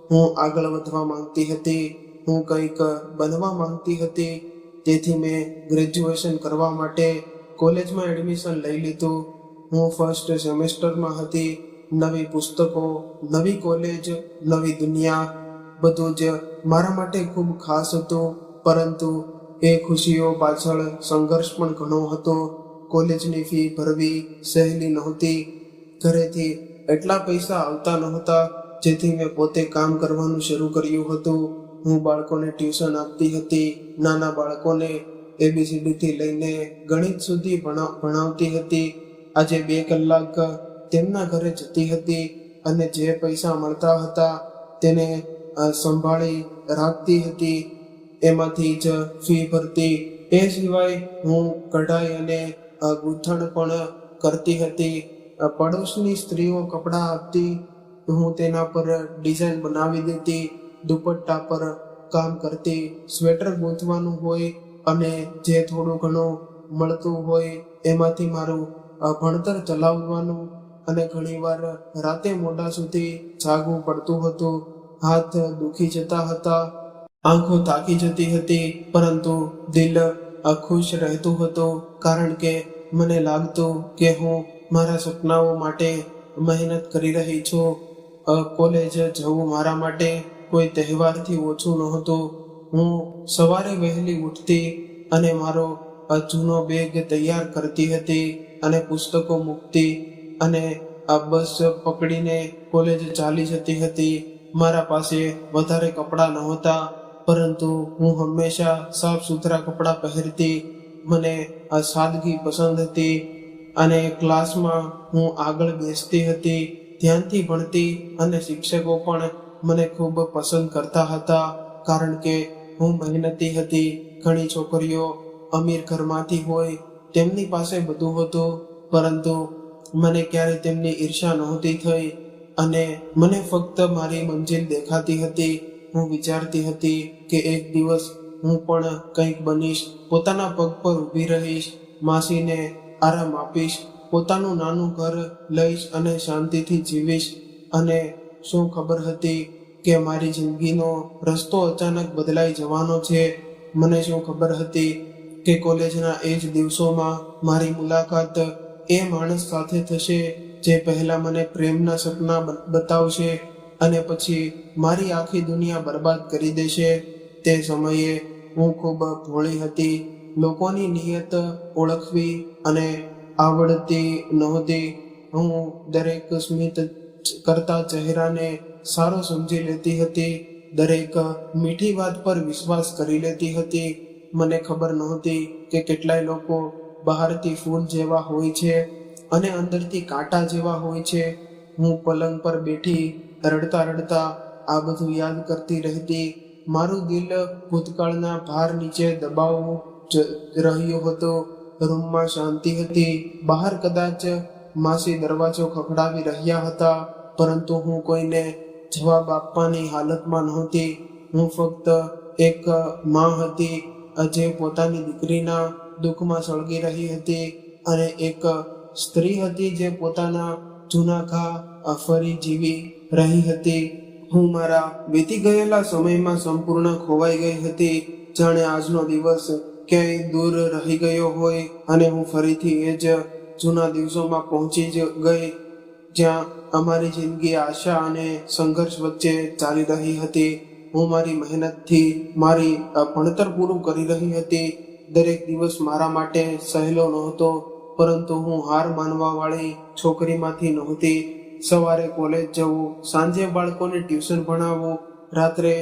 હું આગળ વધવા માંગતી હતી. હું કંઈક બનવા માંગતી હતી. તેથી મેં ગ્રેજ્યુએશન કરવા માટે કોલેજમાં એડમિશન લઈ લીધું. હું ફર્સ્ટ સેમેસ્ટરમાં હતી. નવી પુસ્તકો, નવી કોલેજ, નવી દુનિયા, બધું જ મારા માટે ખૂબ ખાસ હતું. પરંતુ એ ખુશીઓ પાછળ સંઘર્ષ પણ ઘણો હતો. કોલેજની ફી ભરવી સહેલી નહોતી. ઘરેથી એટલા પૈસા આવતા નહોતા જેથી મેં પોતે કામ કરવાનું શરૂ કર્યું હતું. હું બાળકોને ટ્યુશન આપતી હતી. નાના બાળકોને ABCD થી લઈને ગણિત સુધી ભણાવતી હતી. આજે 2 કલાક તેમના ઘરે જતી હતી અને જે પૈસા મળતા હતા તેને સંભાળી રાખતી હતી. એમાંથી જ ફી ભરતી. એ સિવાય હું કઢાઈ અને ગૂંથણ પણ કરતી હતી. પડોશની સ્ત્રીઓ કપડાં આપતી, હું તેના પર ડિઝાઇન બનાવી દેતી. દુપટ્ટા પર કામ કરતી. સ્વેટર ગૂંથવાનું હોય અને જે થોડું ઘણું મળતું હોય એમાંથી મારું ભણતર ચલાવવાનું. અને ઘણીવાર રાતે મોડા સુધી જાગવું પડતું હતું. હાથ દુખી જતા હતા, આંખો થાકી જતી હતી, પરંતુ દિલ ખુશ રહેતું હતું, કારણ કે મને લાગતું કે હું મારા સપનાઓ માટે મહેનત કરી રહી છું. કોલેજ જવું મારા માટે કોઈ તહેવારથી ઓછું નહોતું. હું સવારે વહેલી ઉઠતી અને મારો જૂનો બેગ તૈયાર કરતી હતી અને પુસ્તકો મૂકતી અને બસ પકડીને કોલેજ ચાલી જતી હતી. મારા પાસે વધારે કપડાં નહોતા, પરંતુ હું હંમેશા સાફ સુથરા કપડાં પહેરતી. મને સાદગી પસંદ હતી અને ક્લાસમાં હું આગળ બેસતી હતી, ધ્યાનથી ભણતી અને શિક્ષકો પણ મને ખૂબ પસંદ કરતા હતા, કારણ કે હું મહેનતી હતી. ઘણી છોકરીઓ અમીર ઘરમાંથી હોય, તેમની પાસે બધું હતું, પરંતુ મને ક્યારે તેમની ઈર્ષા નહોતી થઈ અને મને ફક્ત મારી મંજિલ દેખાતી હતી. હું વિચારતી હતી કે એક દિવસ હું પણ કંઈક બનીશ, પોતાના પગ પર ઊભી રહીશ, માસીને આરામ આપીશ, પોતાનું નાનું ઘર લઈશ અને શાંતિથી જીવીશ. અને શું ખબર હતી કે મારી જિંદગીનો રસ્તો અચાનક બદલાઈ જવાનો છે? મને શું ખબર હતી કે કોલેજના એ જ દિવસોમાં મારી મુલાકાત એ માણસ સાથે થશે જે પહેલા મને પ્રેમના સપના બતાવશે અને પછી મારી આખી દુનિયા બરબાદ કરી દેશે. તે સમયે હું ખૂબ ભોળી હતી. લોકોની નિયત ઓળખવી અને આવડતી નહોતી. હું દરેક સ્મિત કરતા ચહેરાને સારો સમજી લેતી હતી. દરેક મીઠી વાત પર વિશ્વાસ કરી લેતી હતી. મને ખબર નહોતી કે કેટલાય લોકો બહારથી ફૂલ જેવા હોય છે અને અંદરથી કાંટા જેવા હોય છે. હું પલંગ પર બેઠી રડતા રડતા આ બધું યાદ કરતી રહેતી. મારું દિલ ભૂતકાળના ભાર નીચે દબાવવું રહ્યું હતું. રૂમમાં શાંતિ હતી. બહાર કદાચ માસી દરવાજો ખખડાવી રહ્યા હતા, પરંતુ હું કોઈને જવાબ આપવાની હાલતમાં નહોતી. હું ફક્ત એક માં હતી જે પોતાની દીકરીના દુઃખમાં સળગી રહી હતી, અને એક સ્ત્રી હતી જે પોતાના જૂના ઘા ફરી જીવી રહી હતી. હું મારા વીતી ગયેલા સમયમાં સંપૂર્ણ ખોવાઈ ગઈ હતી, જાણે આજનો દિવસ ક્યાંય દૂર રહી ગયો હોય અને હું ફરીથી એ જ જૂના દિવસોમાં પહોંચી જ ગઈ, જ્યાં અમારી જિંદગી આશા અને સંઘર્ષ વચ્ચે ચાલી રહી હતી. હું મારી મહેનતથી મારી ભણતર પૂરું કરી રહી હતી. દરેક દિવસ મારા માટે સહેલો નહોતો, પરંતુ હું હાર માનવા વાળી છોકરીમાંથી નહોતી. સવારે કોલેજ જવું, સાંજે બાળકોને ટ્યુશન ભણાવવું, રાત્રે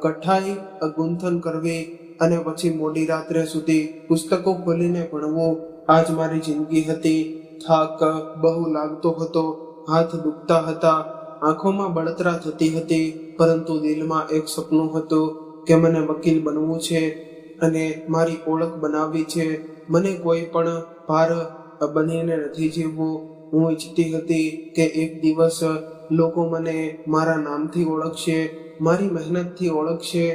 કઠાઈ ગૂંથણ કરવી અને પછી મોડી રાત્રે સુધી પુસ્તકો ખોલીને ભણવું, આ જ મારી જિંદગી હતી. થાક બહુ લાગતો હતો, હાથ દુખતા હતા, આંખોમાં બળતરા થતી હતી, પરંતુ દિલમાં એક સપનું હતું કે મને વકીલ બનવું છે અને મારી ઓળખ બનાવવી છે. મને કોઈ પણ ભાર બનીને નથી જીવવું. હું ઈચ્છતી હતી કે એક દિવસ લોકો મને મારા નામથી ઓળખશે, મારી મહેનતથી ઓળખશે.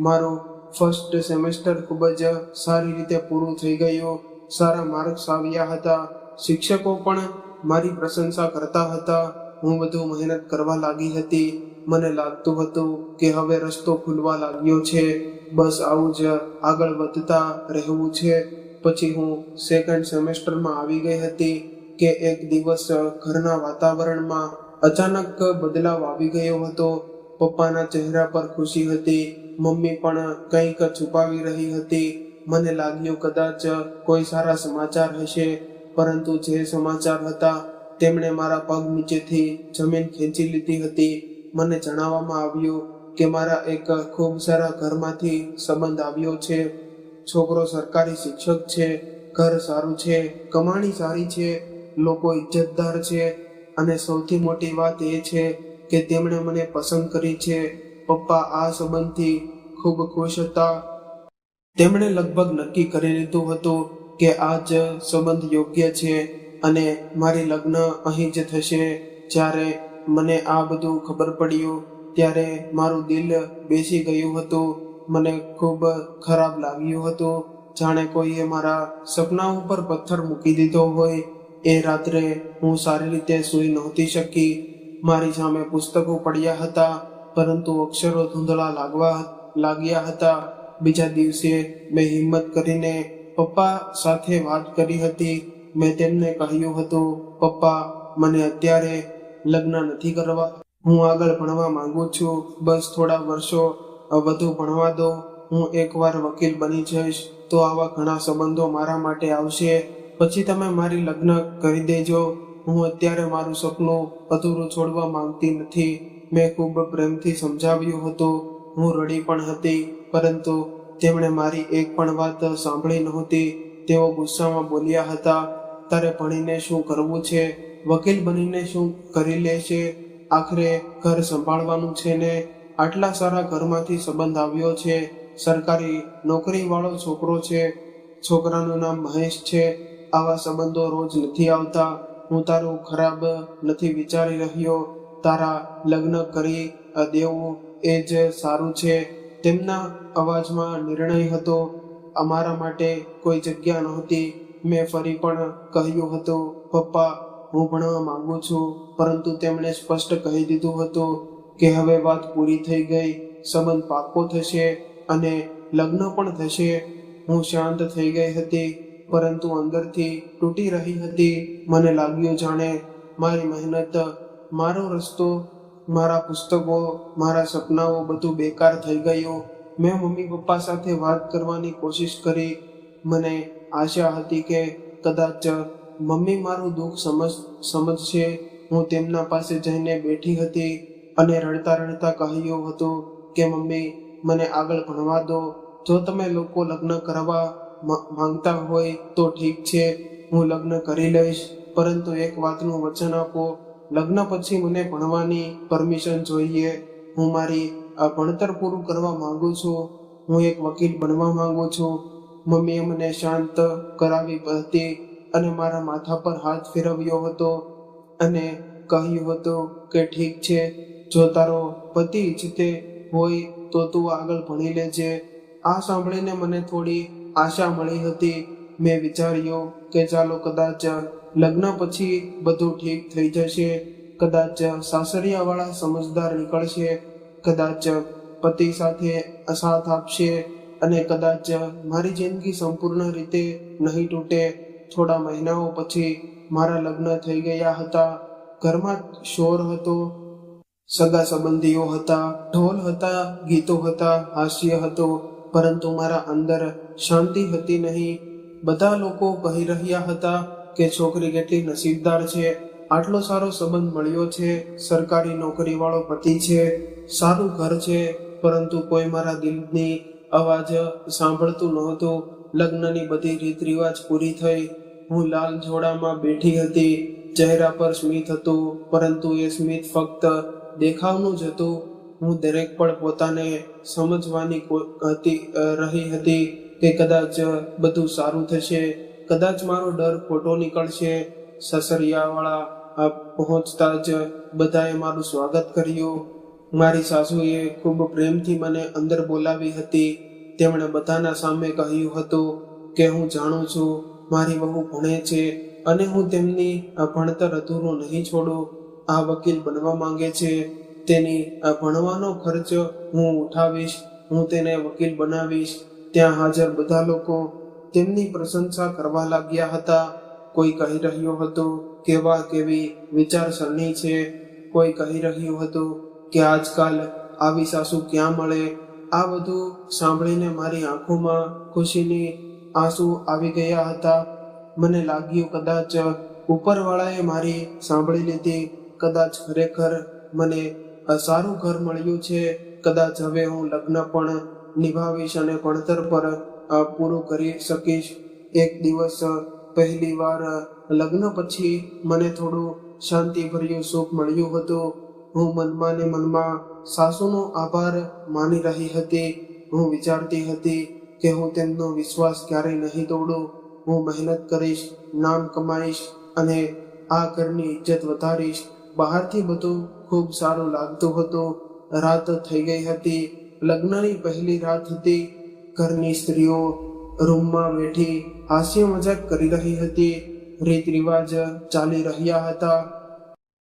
મારું ફર્સ્ટ સેમેસ્ટર ખૂબ જ સારી રીતે પૂરું થઈ ગયું. સારા માર્ક્સ આવ્યા હતા. શિક્ષકો પણ મારી પ્રશંસા કરતા હતા. હું વધુ મહેનત કરવા લાગી હતી. મને લાગતું હતું કે હવે રસ્તો ખુલવા લાગ્યો છે, બસ આવું જ આગળ વધતા રહેવું છે. પછી હું સેકન્ડ સેમેસ્ટરમાં આવી ગઈ હતી કે એક દિવસ ઘરના વાતાવરણમાં અચાનક બદલાવ આવી ગયો હતો. પપ્પાના ચહેરા પર ખુશી હતી, મમ્મી પણ કંઈક છુપાવી રહી હતી. મને લાગ્યું કદાચ કોઈ સારા સમાચાર હશે, પરંતુ જે સમાચાર હતા તેમણે મારા પગ નીચેથી જમીન ખેંચી લીધી હતી. મને જણાવવામાં આવ્યું કે મારા એક ખૂબ સારા ઘરમાંથી સંબંધ આવ્યો છે. છોકરો સરકારી શિક્ષક છે, ઘર સારું છે, કમાણી સારી છે, લોકો ઇજ્જતદાર છે, અને સૌથી મોટી વાત એ છે કે તેમણે મને પસંદ કરી છે. પપ્પા આ સંબંધથી ખૂબ ખુશ હતા. તેમણે લગભગ નક્કી કરી લીધું હતું કે આ જ સંબંધ યોગ્ય છે અને મારી લગ્ન અહીં જ થશે. જ્યારે મને આ બધું ખબર પડ્યું ત્યારે મારું દિલ બેસી ગયું હતું. મને ખૂબ ખરાબ લાગ્યું હતું, જાણે કોઈએ મારા સપના ઉપર પથ્થર મૂકી દીધો હોય. એ રાત્રે હું સારી રીતે સૂઈ નહોતી શકી. મારી સામે પુસ્તકો પડ્યા હતા, પરંતુ અક્ષરો ધૂંધળા લાગ્યા હતા. બીજા દિવસે મેં હિંમત કરીને પપ્પા સાથે વાત કરી હતી. મેં તેમને કહ્યું હતું, પપ્પા, મને અત્યારે લગ્ન નથી કરવા. હું આગળ ભણવા માંગુ છું. બસ થોડા વર્ષો વધુ ભણવા દો. હું એકવાર વકીલ બની જઈશ તો આવા ઘણા સંબંધો મારા માટે આવશે. પછી તમે મારી લગ્ન કરી દેજો. હું અત્યારે મારું સપનું અધૂરું છોડવા માંગતી નથી. મેં ખૂબ પ્રેમથી સમજાવ્યું હતું. હું રડી પણ હતી, પરંતુ તેમણે મારી એક પણ વાત સાંભળી નહોતી. તેઓ ગુસ્સામાં બોલ્યા હતા, તારે ભણીને શું કરવું છે? વકીલ બનીને શું કરી લેશે? આખરે ઘર સંભાળવાનું છે ને? આટલા સારા ઘરમાંથી સંબંધ આવ્યો છે, સરકારી નોકરી વાળો છોકરો છે, છોકરાનું નામ મહેશ છે. આવા સંબંધો રોજ નથી આવતા. હું તારું ખરાબ નથી વિચારી રહ્યો. તારા લગ્ન કરી દેવું એ જ સારું છે. તેમના અવાજમાં નિર્ણય હતો. અમારા માટે કોઈ જગ્યા નહોતી. મેં ફરી પણ કહ્યું હતું, પપ્પા, હું ભણવા માંગુ છું. પરંતુ તેમણે સ્પષ્ટ કહી દીધું હતું કે હવે વાત પૂરી થઈ ગઈ. સંબંધ પાક્કો થશે અને લગ્ન પણ થશે. હું શાંત થઈ ગઈ હતી, પરંતુ અંદરથી તૂટી રહી હતી. મને લાગ્યું જાણે મારી મહેનત, મારો રસ્તો, મારા પુસ્તકો, મારા સપનાઓ બધું બેકાર થઈ ગયું. મેં મમ્મી પપ્પા સાથે વાત કરવાની કોશિશ કરી. મને આશા હતી કે કદાચ મમ્મી મારું દુઃખ સમજશે. હું તેમના પાસે જઈને બેઠી હતી અને રડતા રડતા કહ્યું હતું કે મમ્મી, મને આગળ ભણવા દો. જો તમે લોકો લગ્ન કરવા માંગતા હોય તો ઠીક છે, હું લગ્ન કરી લઈશ, પરંતુ એક વાતનું વચન આપો, લગ્ન પછી મને ભણવાની પરમિશન જોઈએ. હું મારી ભણતર પૂરું કરવા માંગુ છું. હું એક વકીલ બનવા માંગુ છું. મમ્મીએ મને શાંત કરાવી હતી અને મારા માથા પર હાથ ફેરવ્યો હતો અને કહ્યું હતું કે ઠીક છે, જો તારો પતિ ઈચ્છતે હોય તો તું આગળ ભણી લેજે. આ સાંભળીને મને થોડી આશા મળી હતી. મેં વિચાર્યું કે ચાલો કદાચ લગ્ન પછી બધું ઠીક થઈ જશે, કદાચ સાસરિયાવાળા સમજદાર નીકળશે, કદાચ પતિ સાથે સાથ આપશે અને કદાચ મારી જિંદગી સંપૂર્ણ રીતે નહીં તૂટે. થોડા મહિનાઓ પછી મારા લગ્ન થઈ ગયા હતા. ઘરમાં શોર હતો, સગા સંબંધીઓ હતા, ઢોલ હતા, ગીતો હતા, હાસ્ય હતો, પરંતુ મારા અંદર શાંતિ હતી નહીં. બધા લોકો કહી રહ્યા હતા કે છોકરી કેટલી નસીબદાર છે, આટલો સારો સંબંધ મળ્યો છે, સરકારી નોકરી વાળો પતિ છે, સારું ઘર છે, પરંતુ કોઈ મારા દિલની અવાજ સાંભળતું નહોતું. લગ્નની બધી રીત રિવાજ પૂરી થઈ. હું લાલ જોડામાં બેઠી હતી. ચહેરા પર સ્મિત હતું, પરંતુ એ સ્મિત ફક્ત દેખાવનું જ હતું. હું દરેક પળ પોતાને સમજવાની રહી હતી કે કદાચ બધું સારું થશે, કદાચ મારો ડર ખોટો નીકળશે. સસરિયાવાળા પહોંચતા જ બધાએ મારું સ્વાગત કર્યું. મારી સાસુએ ખૂબ પ્રેમથી મને અંદર બોલાવી હતી. તેમણે બધાના સામે કહ્યું હતું કે હું જાણું છું મારી વહુ ભણે છે અને હું તેમની ભણતર અધૂરું નહીં છોડું. આ વકીલ બનવા માંગે છે, તેની ભણવાનો ખર્ચ હું ઉઠાવીશ, હું તેને વકીલ બનાવીશ. ત્યાં હાજર બધા લોકો તેમની પ્રશંસા કરવા લાગ્યા હતા. કોઈ કહી રહ્યું હતું કે વાહ કેવી વિચારસરણી છે, કોઈ કહી રહ્યું હતું કે આજકાલ આવી સાસુ ક્યાં મળે. આ બધું સાંભળીને મારી આંખોમાં ખુશીની આંસુ આવી ગયા હતા. મને લાગ્યું કદાચ ઉપરવાળાએ મારી સાંભળી લીધી, કદાચ ખરેખર મને સારું ઘર મળ્યું છે, કદાચ હવે હું લગ્ન પણ નિભાવીશ અને ભણતર પર પૂરું કરી શકીશ. એક દિવસ પહેલી વાર લગ્ન પછી મને થોડું શાંતિભર્યું સુખ મળ્યું હતું. હું મનમાં ને મનમાં સાસુનો આભાર માની રહી હતી. હું વિચારતી હતી કે હું તેમનો વિશ્વાસ ક્યારેય નહીં તોડું. હું મહેનત કરીશ, નામ કમાઈશ અને આ ઘરની ઇજ્જત વધારીશ. બહારથી બધું ખૂબ સારું લાગતું હતું. રાત થઈ ગઈ હતી. લગ્નની પહેલી રાત હતી. ઘરની સ્ત્રીઓ રૂમમાં બેઠી હાસ્ય મજાક કરી રહી હતી. રીત રિવાજ ચાલી રહ્યા હતા.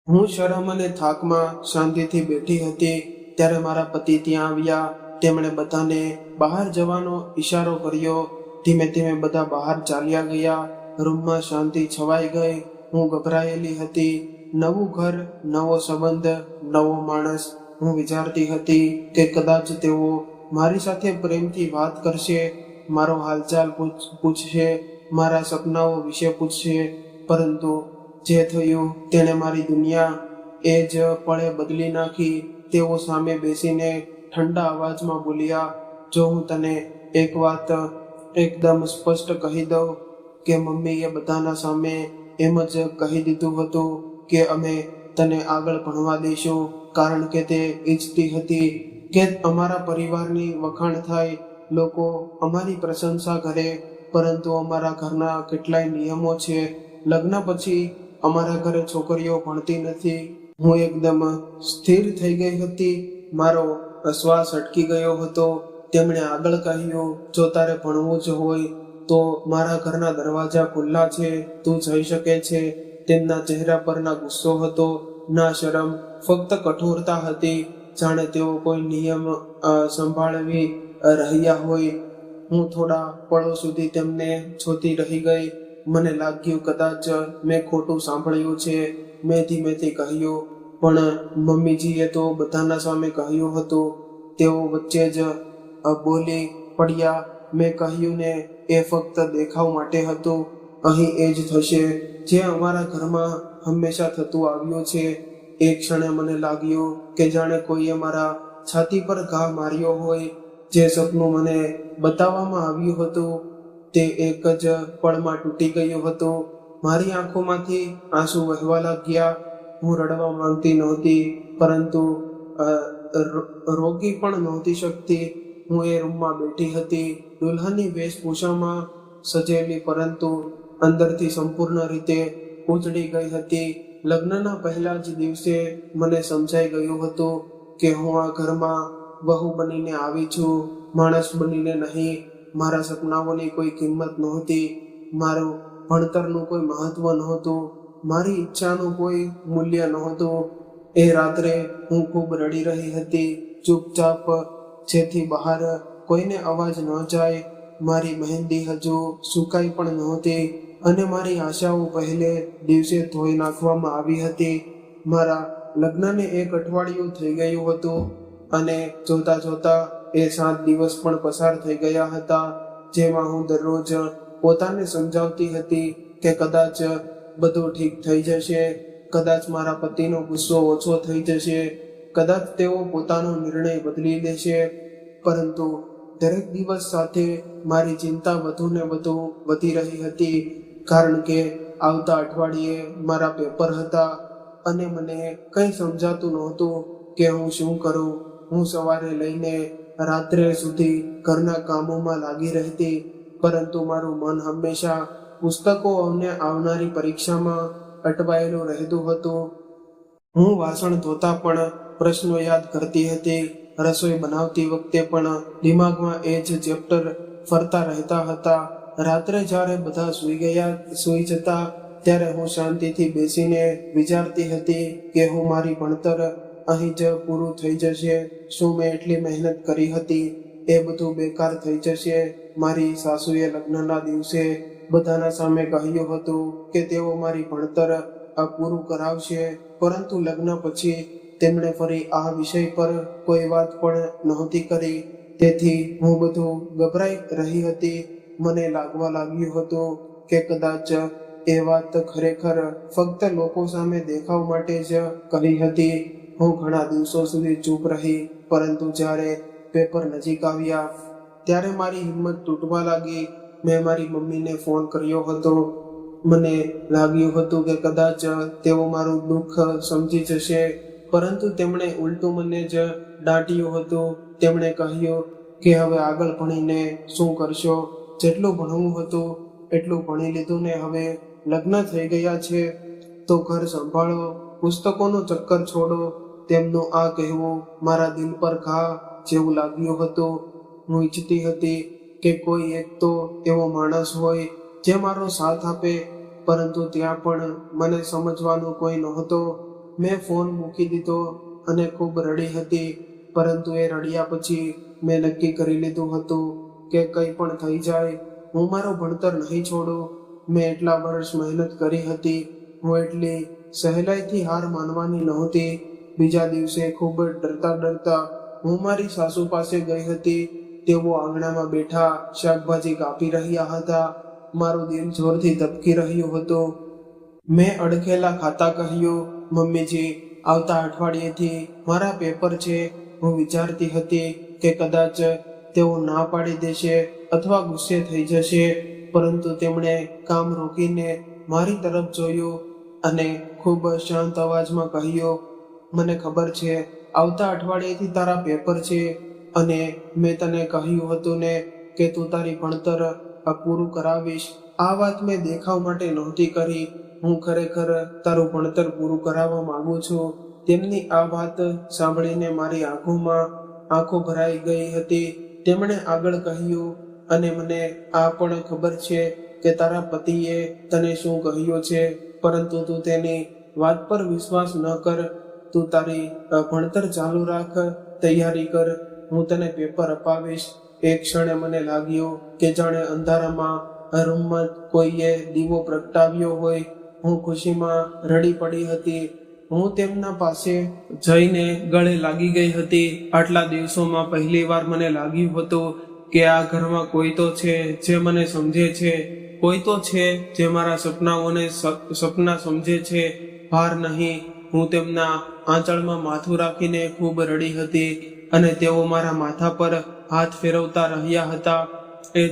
હું શરમ અને થાકમાં શાંતિથી બેઠી હતી. ત્યારે મારા પતિ ત્યાં આવ્યા. તેમણે બધાને બહાર જવાનો ઈશારો કર્યો. ધીમે ધીમે બધા બહાર ચાલ્યા ગયા. રૂમમાં શાંતિ છવાઈ ગઈ. હું ગભરાયેલી હતી. નવું ઘર, નવો સંબંધ, નવો માણસ. હું વિચારતી હતી કે કદાચ તેઓ મારી સાથે પ્રેમથી વાત કરશે, મારો હાલચાલ પૂછશે, મારા સપનાઓ વિશે પૂછશે. પરંતુ જે થયું તેણે મારી દુનિયા એ જ પળે બદલી નાખી. તેઓ સામે બેસીને ઠંડા અવાજમાં બોલ્યા, જો હું તને એક વાત એકદમ સ્પષ્ટ કહી દઉં કે મમ્મીએ બધાના સામે એમ જ કહી દીધું હતું કે અમે તને આગળ ભણવા દઈશું, કારણ કે તે ઈચ્છતી હતી કે અમારા પરિવારની વખાણ થાય, લોકો અમારી પ્રશંસા કરે. પરંતુ અમારા ઘરના કેટલાય નિયમો છે. લગ્ન પછી અમારા ઘરે છોકરીઓ ભણતી નથી. હું એકદમ સ્થિર થઈ ગઈ હતી. મારો શ્વાસ અટકી ગયો હતો. તેમણે આગળ કહ્યું, જો તારે ભણવું જ હોય તો મારા ઘરના દરવાજા ખુલ્લા છે, તું જઈ શકે છે. તેમના ચહેરા પર ના ગુસ્સો હતો, ના શરમ, ફક્ત કઠોરતા હતી, જાણે તેઓ કોઈ નિયમ સંભાળવી રહ્યા હોય. હું થોડા પળો સુધી તેમને જોતી રહી ગઈ. મને લાગ્યું કદાચ મેં ખોટું સાંભળ્યું છે. મેં ધીમેથી કહ્યું, પણ મમ્મીજીએ તો બધાના સામે કહ્યું હતું. તેઓ વચ્ચે જ બોલી પડ્યા, મેં કહ્યું ને એ ફક્ત દેખાવ માટે હતું. અહીં એ જ થશે જે અમારા ઘરમાં હંમેશા થતું આવ્યું છે. એક ક્ષણે મને લાગ્યું કે જાણે કોઈએ મારા છાતી પર ઘા માર્યો હોય. જે સપનું મને બતાવવામાં આવ્યું હતું તે એક જ પળમાં તૂટી ગયું હતું. મારી આંખોમાંથી આંસુ વહેવા લાગ્યા. હું રડવા માંગતી નહોતી, પરંતુ રોકી પણ નહોતી શકતી. હું એ રૂમમાં બેઠી હતી, દુલ્હનની વેશભૂષામાં સજેલી, પરંતુ અંદરથી સંપૂર્ણ રીતે ઉજળી ગઈ હતી. લગ્નના પહેલા જ દિવસે મને સમજાઈ ગયું હતું કે હું આ ઘરમાં વહુ બનીને આવી છું, માણસ બનીને નહીં. મારા સપનાઓની કોઈ કિંમત નહોતી, મારું ભણતરનું કોઈ મહત્વ નહોતું, મારી ઈચ્છાનું કોઈ મૂલ્ય નહોતું. એ રાત્રે હું ખૂબ રડી રહી હતી, ચૂપચાપ, જેથી બહાર કોઈને અવાજ ન જાય. મારી મહેંદી હજુ સુકાઈ પણ નહોતી અને મારી આશાઓ પહેલે દિવસે ધોઈ નાખવામાં આવી હતી. મારા લગ્નને 1 અઠવાડિયું થઈ ગયું હતું અને જોતા જોતા એ 7 દિવસ પણ પસાર થઈ ગયા હતા, જેમાં હું દરરોજ પોતાને સમજાવતી હતી કે કદાચ બધું ઠીક થઈ જશે, કદાચ મારા પતિનો ગુસ્સો ઓછો થઈ જશે, કદાચ તેઓ પોતાનો નિર્ણય બદલી લેશે. પરંતુ દરેક દિવસ સાથે મારી ચિંતા વધુ ને વધુ વધી રહી હતી, કારણ કે આવતા અઠવાડિયે મારા પેપર હતા અને મને કંઈ સમજાતું નહોતું કે હું શું કરું. હું સવારે લઈને રાત્રે સુધી ઘરના કામોમાં લાગી રહેતી, પરંતુ મારું મન હંમેશા પુસ્તકો અને આવનારી પરીક્ષામાં અટવાયેલું રહેતું હતું. હું વાસણ ધોતા પણ પ્રશ્નો યાદ કરતી હતી, રસોઈ બનાવતી વખતે પણ દિમાગમાં એ જ ચેપ્ટર ફરતા રહેતા હતા. રાત્રે જ્યારે બધા સૂઈ જતા ત્યારે હું શાંતિથી બેસીને વિચારતી હતી કે હું મારી ભણતર અહીં જ પૂરું થઈ જશે. શું મેં એટલી મહેનત કરી હતી એ બધું બેકાર થઈ જશે? મારી સાસુએ લગ્નના દિવસે બધાના સામે કહ્યું હતું કે તેઓ મારી ભણતર પૂરું કરાવશે, પરંતુ લગ્ન પછી તેમણે ફરી આ વિષય પર કોઈ વાત પણ નહોતી કરી. તેથી હું બધું ગભરાઈ રહી હતી. મને લાગવા લાગ્યું હતું કે કદાચ એ વાત ખરેખર ફક્ત લોકો સામે દેખાવ માટે જ કહી હતી. હું ઘણા દિવસો સુધી ચૂપ રહી, પરંતુ જ્યારે પેપર નજીક આવ્યા ત્યારે મારી હિંમત તૂટવા લાગી. મેં મારી મમ્મીને ફોન કર્યો હતો. મને લાગ્યું હતું કે કદાચ તેઓ મારું દુઃખ સમજી જશે, પરંતુ તેમણે ઉલટું મને જ દાટ્યું હતું. તેમણે કહ્યું કે હવે આગળ ભણીને શું કરશો? જેટલું ભણવું હતું એટલું ભણી લીધું ને હવે લગ્ન થઈ ગયા છે તો ઘર સંભાળો, પુસ્તકોનું ચક્કર છોડો. તેમનું આ કહેવું મારા દિલ પર ઘા જેવું લાગ્યું હતું. હું ઈચ્છતી હતી કે કોઈ એક તો એવો માણસ હોય જે મારો સાથ આપે, પરંતુ ત્યાં પણ મને સમજવાનું કોઈ નહોતો. મેં ફોન મૂકી દીધો અને ખૂબ રડી હતી, પરંતુ એ રડ્યા પછી મેં નક્કી કરી લીધું હતું કે કંઈ પણ થઈ જાય હું મારું ભણતર નહીં છોડું. મેં એટલા વર્ષ મહેનત કરી હતી, હું એટલી સહેલાઈથી હાર માનવાની નહોતી. બીજા દિવસે ખૂબ ડરતા હું મારી સાસુ પાસે ગઈ હતી. તેઓ આંગણામાં બેઠા શાકભાજી કાપી રહ્યા હતા. મારું દિલ જોરથી ધબકી રહ્યું હતું. મેં અડખેલા ખાતા કહ્યું, મમ્મીજી, આવતા અઠવાડિયેથી મારા પેપર છે. હું વિચારતી હતી કે કદાચ તેઓ ના પાડી દેશે અથવા ગુસ્સે થઈ જશે, પરંતુ તેમણે કામ રોકીને મારી તરફ જોયું અને ખૂબ શાંત અવાજમાં કહ્યું, મને ખબર છે આવતા અઠવાડિયેથી તારા પેપર છે અને મેં તને કહ્યું હતું ને કે તું તારી ભણતર પૂરું કરાવીશ. આ વાત મેં દેખાવ માટે નહોતી કરી. હું ખરેખર તારું ભણતર પૂરું કરાવવા માંગુ છું. તેમની આ વાત સાંભળીને મારી આંખો ભરાઈ ગઈ હતી. તેમણે આગળ કહ્યું, અને મને આ પણ ખબર છે કે તારા પતિએ તને શું કહ્યું છે, પરંતુ તું તેની વાત પર વિશ્વાસ ન કર. તું તારી ભણતર ચાલુ રાખ, તૈયારી કર. હું તને પેપર અપાવીશ. એક ક્ષણે મને લાગ્યું કે જાણે અંધારામાં રૂમમાં કોઈએ દીવો પ્રગટાવ્યો હોય. હું ખુશીમાં રડી પડી હતી. હું તેમના પાસે જઈને ગળે લાગી ગઈ હતી. આટલા દિવસોમાં પહેલી વાર મને લાગ્યું હતું કે આ ઘરમાં કોઈ તો છે જે મને સમજે છે, કોઈ તો છે જે મારા સપના સમજે છે, ભાર નહીં. હું તેમના આંચળમાં માથું રાખીને ખૂબ રડી હતી અને તેઓ મારા માથા પર હાથ ફેરવતા રહ્યા હતા. એ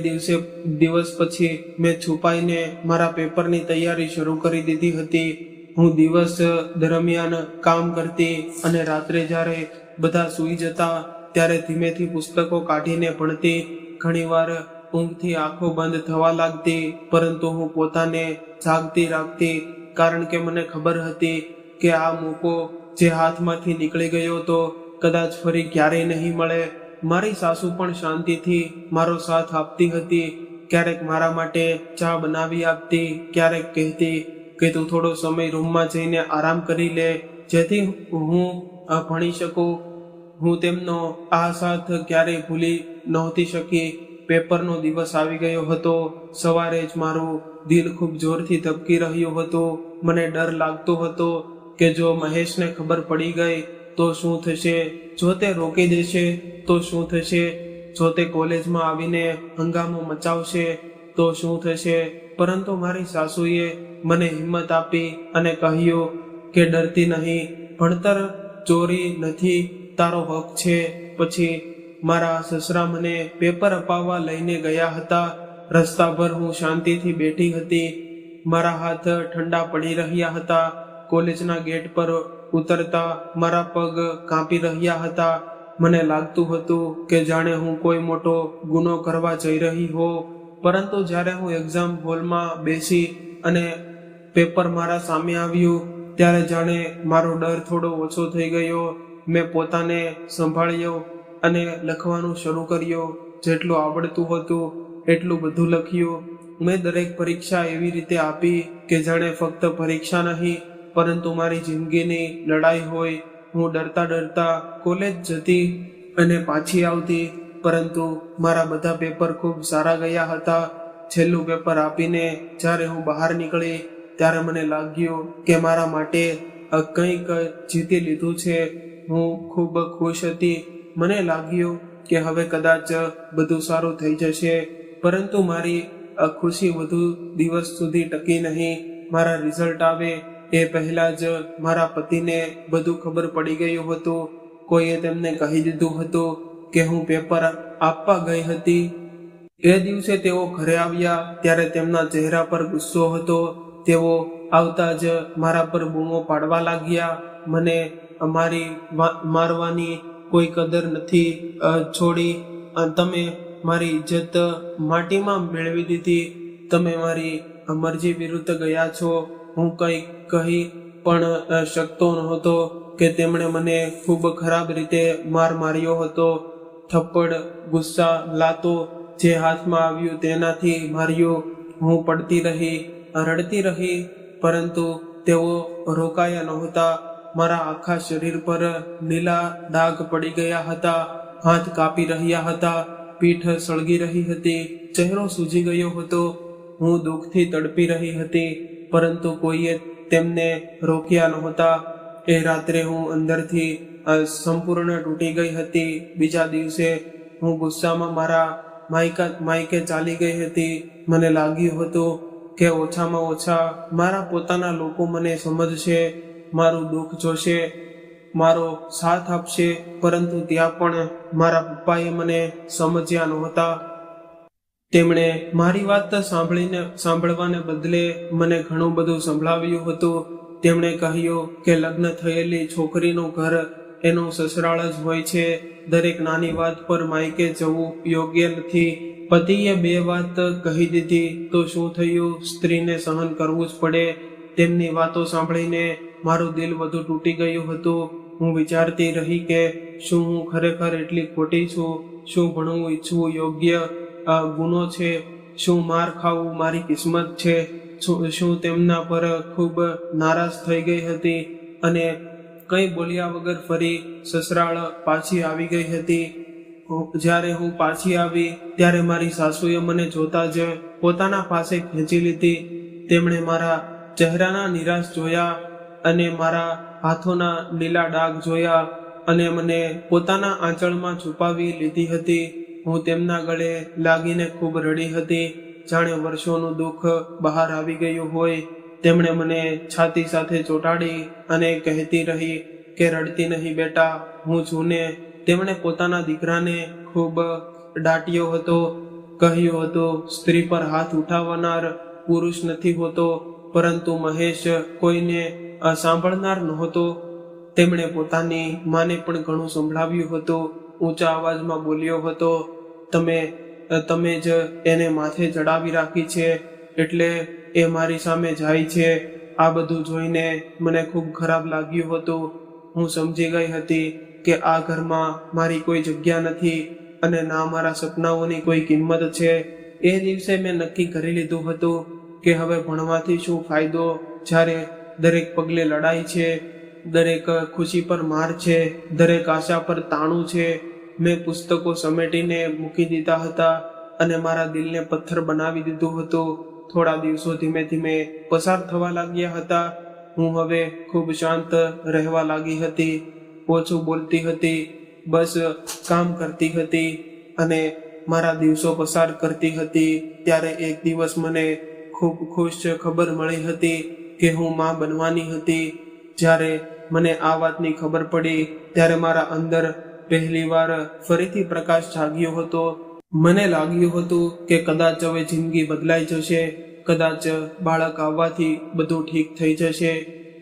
દિવસ પછી મેં છુપાઈને મારા પેપરની તૈયારી શરૂ કરી દીધી હતી. હું દિવસ દરમિયાન કામ કરતી અને રાત્રે જ્યારે બધા સૂઈ જતા ત્યારે ધીમેથી પુસ્તકો કાઢીને ભણતી. ઘણીવાર ઊંઘથી આંખો બંધ થવા લાગતી, પરંતુ હું પોતાને જાગતી રાખતી, કારણ કે મને ખબર હતી કે આ મોકો જે હાથમાંથી નીકળી ગયો હતો કદાચ ફરી ક્યારેય નહીં મળે. મારી સાસુ પણ શાંતિથી મારો સાથ આપતી હતી. ક્યારેક મારા માટે ચા બનાવી આપતી, ક્યારેક કહેતી કે તું થોડો સમય રૂમમાં જઈને આરામ કરી લે, જેથી હું ભણી શકું. હું તેમનો આ સાથ ક્યારેય ભૂલી નહોતી શકી. પેપરનો દિવસ આવી ગયો હતો. સવારે જ મારું દિલ ખૂબ જોરથી ધબકી રહ્યું હતું. મને ડર લાગતો હતો કે જો મહેશને ખબર પડી ગઈ તો શું થશે, જો તે રોકી દેશે તો શું થશે, જો તે કોલેજમાં આવીને હંગામો મચાવશે તો શું થશે. પરંતુ મારી સાસુએ મને હિંમત આપી અને કહ્યું કે ડરતી નહીં, ભણતર ચોરી નથી, તારો હક છે. પછી મારા સસરા મને પેપર અપાવવા લઈને ગયા હતા. રસ્તા પર હું શાંતિથી બેઠી હતી. મારા હાથ ઠંડા પડી રહ્યા હતા. કોલેજના ગેટ પર ઉતરતા મારા પગ કાંપી રહ્યા હતા. મને લાગતું હતું કે જાણે હું કોઈ મોટો ગુનો કરવા જઈ રહી હો. પરંતુ જ્યારે હું એક્ઝામ હોલમાં બેસી અને પેપર મારા સામે આવ્યું, ત્યારે જાણે મારો ડર થોડો ઓછો થઈ ગયો. મેં પોતાને સંભાળ્યો અને લખવાનું શરૂ કર્યું. જેટલું આવડતું હતું એટલું બધું લખ્યું. મેં દરેક પરીક્ષા એવી રીતે આપી કે જાણે ફક્ત પરીક્ષા નહીં, પરંતુ મારી જિંદગીની લડાઈ હોય. હું ડરતા ડરતા કોલેજ જતી અને પાછી આવતી, પરંતુ મારા બધા પેપર ખૂબ સારા ગયા હતા. છેલ્લું પેપર આપીને જ્યારે હું બહાર નીકળી ત્યારે મને લાગ્યું કે મારા માટે કંઈક જીતી લીધું છે. હું ખૂબ ખુશ હતી. મને લાગ્યું કે હવે કદાચ બધું સારું થઈ જશે. પરંતુ મારી ખુશી વધુ દિવસ સુધી ટકી નહીં. મારા રિઝલ્ટ આવે એ પહેલા જ મારા પતિને બધું ખબર પડી ગયું હતું. કોઈએ તેમને કહી દીધું હતું કે હું પેપર આપવા ગઈ હતી. એ દિવસે તેઓ ઘરે આવ્યા ત્યારે તેમના ચહેરા પર ગુસ્સો હતો. તેઓ આવતા જ મારા પર બૂમો પાડવા લાગ્યા. મને મારી મારવાની કોઈ કદર નથી છોડી. તમે મારી ઇજ્જત માટીમાં મેળવી દીધી. તમે મારી મરજી વિરુદ્ધ ગયા છો. હું કંઈ કહી પણ શકતો નહોતો કે તેમણે મને ખૂબ ખરાબ રીતે માર્યો હતો. થપ્પડ, ગુસ્સા, લાતો, જે હાથમાં આવ્યું તેનાથી માર્યો. હું પડતી રહી, રડતી રહી, પરંતુ તેઓ રોકાયા નહોતા. મારા આખા શરીર પર લીલા ડાઘ પડી ગયા હતા. હાથ કાપી રહ્યા હતા. પીઠ સળગી રહી હતી. ચહેરો સૂજી ગયો હતો. હું દુઃખથી તડપી રહી હતી, પરંતુ કોઈએ તેમને રોક્યા નહોતા. એ રાત્રે હું અંદરથી સંપૂર્ણ તૂટી ગઈ હતી. બીજા દિવસે હું ગુસ્સામાં મારા માયકે ચાલી ગઈ હતી. મને લાગ્યું હતું કે ઓછામાં ઓછા મારા પોતાના લોકો મને સમજશે, મારું દુઃખ જોશે, મારો સાથ આપશે. પરંતુ ત્યાં પણ મારા પપ્પાએ મને સમજ્યા નહોતા. તેમણે મારી વાત સાંભળવાને બદલે મને ઘણું બધું સંભળાવ્યું હતું. તેમણે કહ્યું કે લગ્ન થયેલી છોકરીનું ઘર એનું સસરાળ જ હોય છે. દરેક નાની વાત પર માયકે જવું યોગ્ય નથી. પતિએ 2 વાત કહી દીધી તો શું થયું? સ્ત્રીને સહન કરવું જ પડે. તેમની વાતો સાંભળીને મારું દિલ વધુ તૂટી ગયું હતું. હું વિચારતી રહી કે શું હું ખરેખર એટલી ખોટી છું? શું ભણવું ઈચ્છવું યોગ્ય ગુનો છે? શું માર ખાવું મારી કિસ્મત છે? શું તેમના પર ખૂબ નારાજ થઈ ગઈ હતી અને કંઈ બોલ્યા વગર ફરી સસરાળ પાછી આવી ગઈ હતી. જ્યારે હું પાછી આવી ત્યારે મારી સાસુએ મને જોતા જ પોતાના પાસે ખેંચી લીધી. તેમણે મારા ચહેરાના નિરાશ જોયા અને મારા હાથોના લીલા ડાઘ જોયા અને મને પોતાના આંચળમાં છુપાવી લીધી હતી. હું તેમના ગળે લાગીને ખૂબ રડી હતી, જાણે વર્ષોનું દુઃખ બહાર આવી ગયું હોય. તેમણે મને છાતી સાથે ચોંટાડી અને કહેતી રહી કે રડતી નહીં બેટા, હું છું ને. તેમણે પોતાના દીકરાને ખૂબ દાટ્યો હતો. કહ્યું હતું સ્ત્રી પર હાથ ઉઠાવનાર પુરુષ નથી હોતો. પરંતુ મહેશ કોઈને સાંભળનાર નહોતો. તેમણે પોતાની માને પણ ઘણું સંભળાવ્યું હતું. ઊંચા અવાજમાં બોલ્યો હતો, તમે તમે જ એને માથે ચડાવી રાખી છે, એટલે એ મારી સામે જાય છે. આ બધું જોઈને મને ખૂબ ખરાબ લાગ્યું હતું. હું સમજી ગઈ હતી કે આ ઘરમાં મારી કોઈ જગ્યા નથી અને ના મારા સપનાઓની કોઈ કિંમત છે. એ દિવસે મેં નક્કી કરી લીધું હતું કે હવે ભણવાથી શું ફાયદો, જ્યારે દરેક પગલે લડાઈ છે, દરેક ખુશી પર માર છે, દરેક આશા પર તાણું છે. મેં પુસ્તકો સમેટીને મૂકી દીધા હતા અને મારા દિલને પથ્થર બનાવી દીધું હતું. થોડા દિવસો ધીમે ધીમે પસાર થવા લાગ્યા હતા. હું હવે ખૂબ શાંત રહેવા લાગી હતી, ઓછું બોલતી હતી, બસ કામ કરતી હતી અને મારા દિવસો પસાર કરતી હતી. ત્યારે એક દિવસ મને ખૂબ ખુશ ખબર મળી હતી કે હું માં બનવાની હતી. જ્યારે મને આ વાતની ખબર પડી ત્યારે મારા અંદર પહેલીવાર ફરીથી પ્રકાશ જાગ્યો હતો. મને લાગ્યું હતું કે કદાચ હવે જિંદગી બદલાઈ જશે, કદાચ બાળક આવવાથી બધું ઠીક થઈ જશે,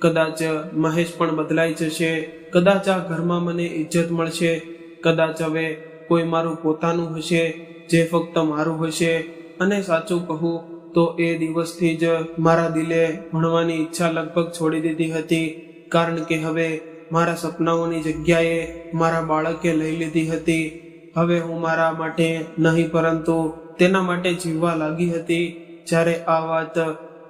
કદાચ મહેશ પણ બદલાઈ જશે, કદાચ આ ઘરમાં મને ઇજ્જત મળશે, કદાચ હવે કોઈ મારું પોતાનું હશે જે ફક્ત મારું હશે. અને સાચું કહું તો એ દિવસથી જ મારા દિલે ભણવાની ઈચ્છા લગભગ છોડી દીધી હતી, કારણ કે હવે મારા સપનાઓની જગ્યાએ મારા બાળકે લઈ લીધી હતી. હવે હું મારા માટે નહીં પરંતુ તેના માટે જીવવા લાગી હતી. જ્યારે આ વાત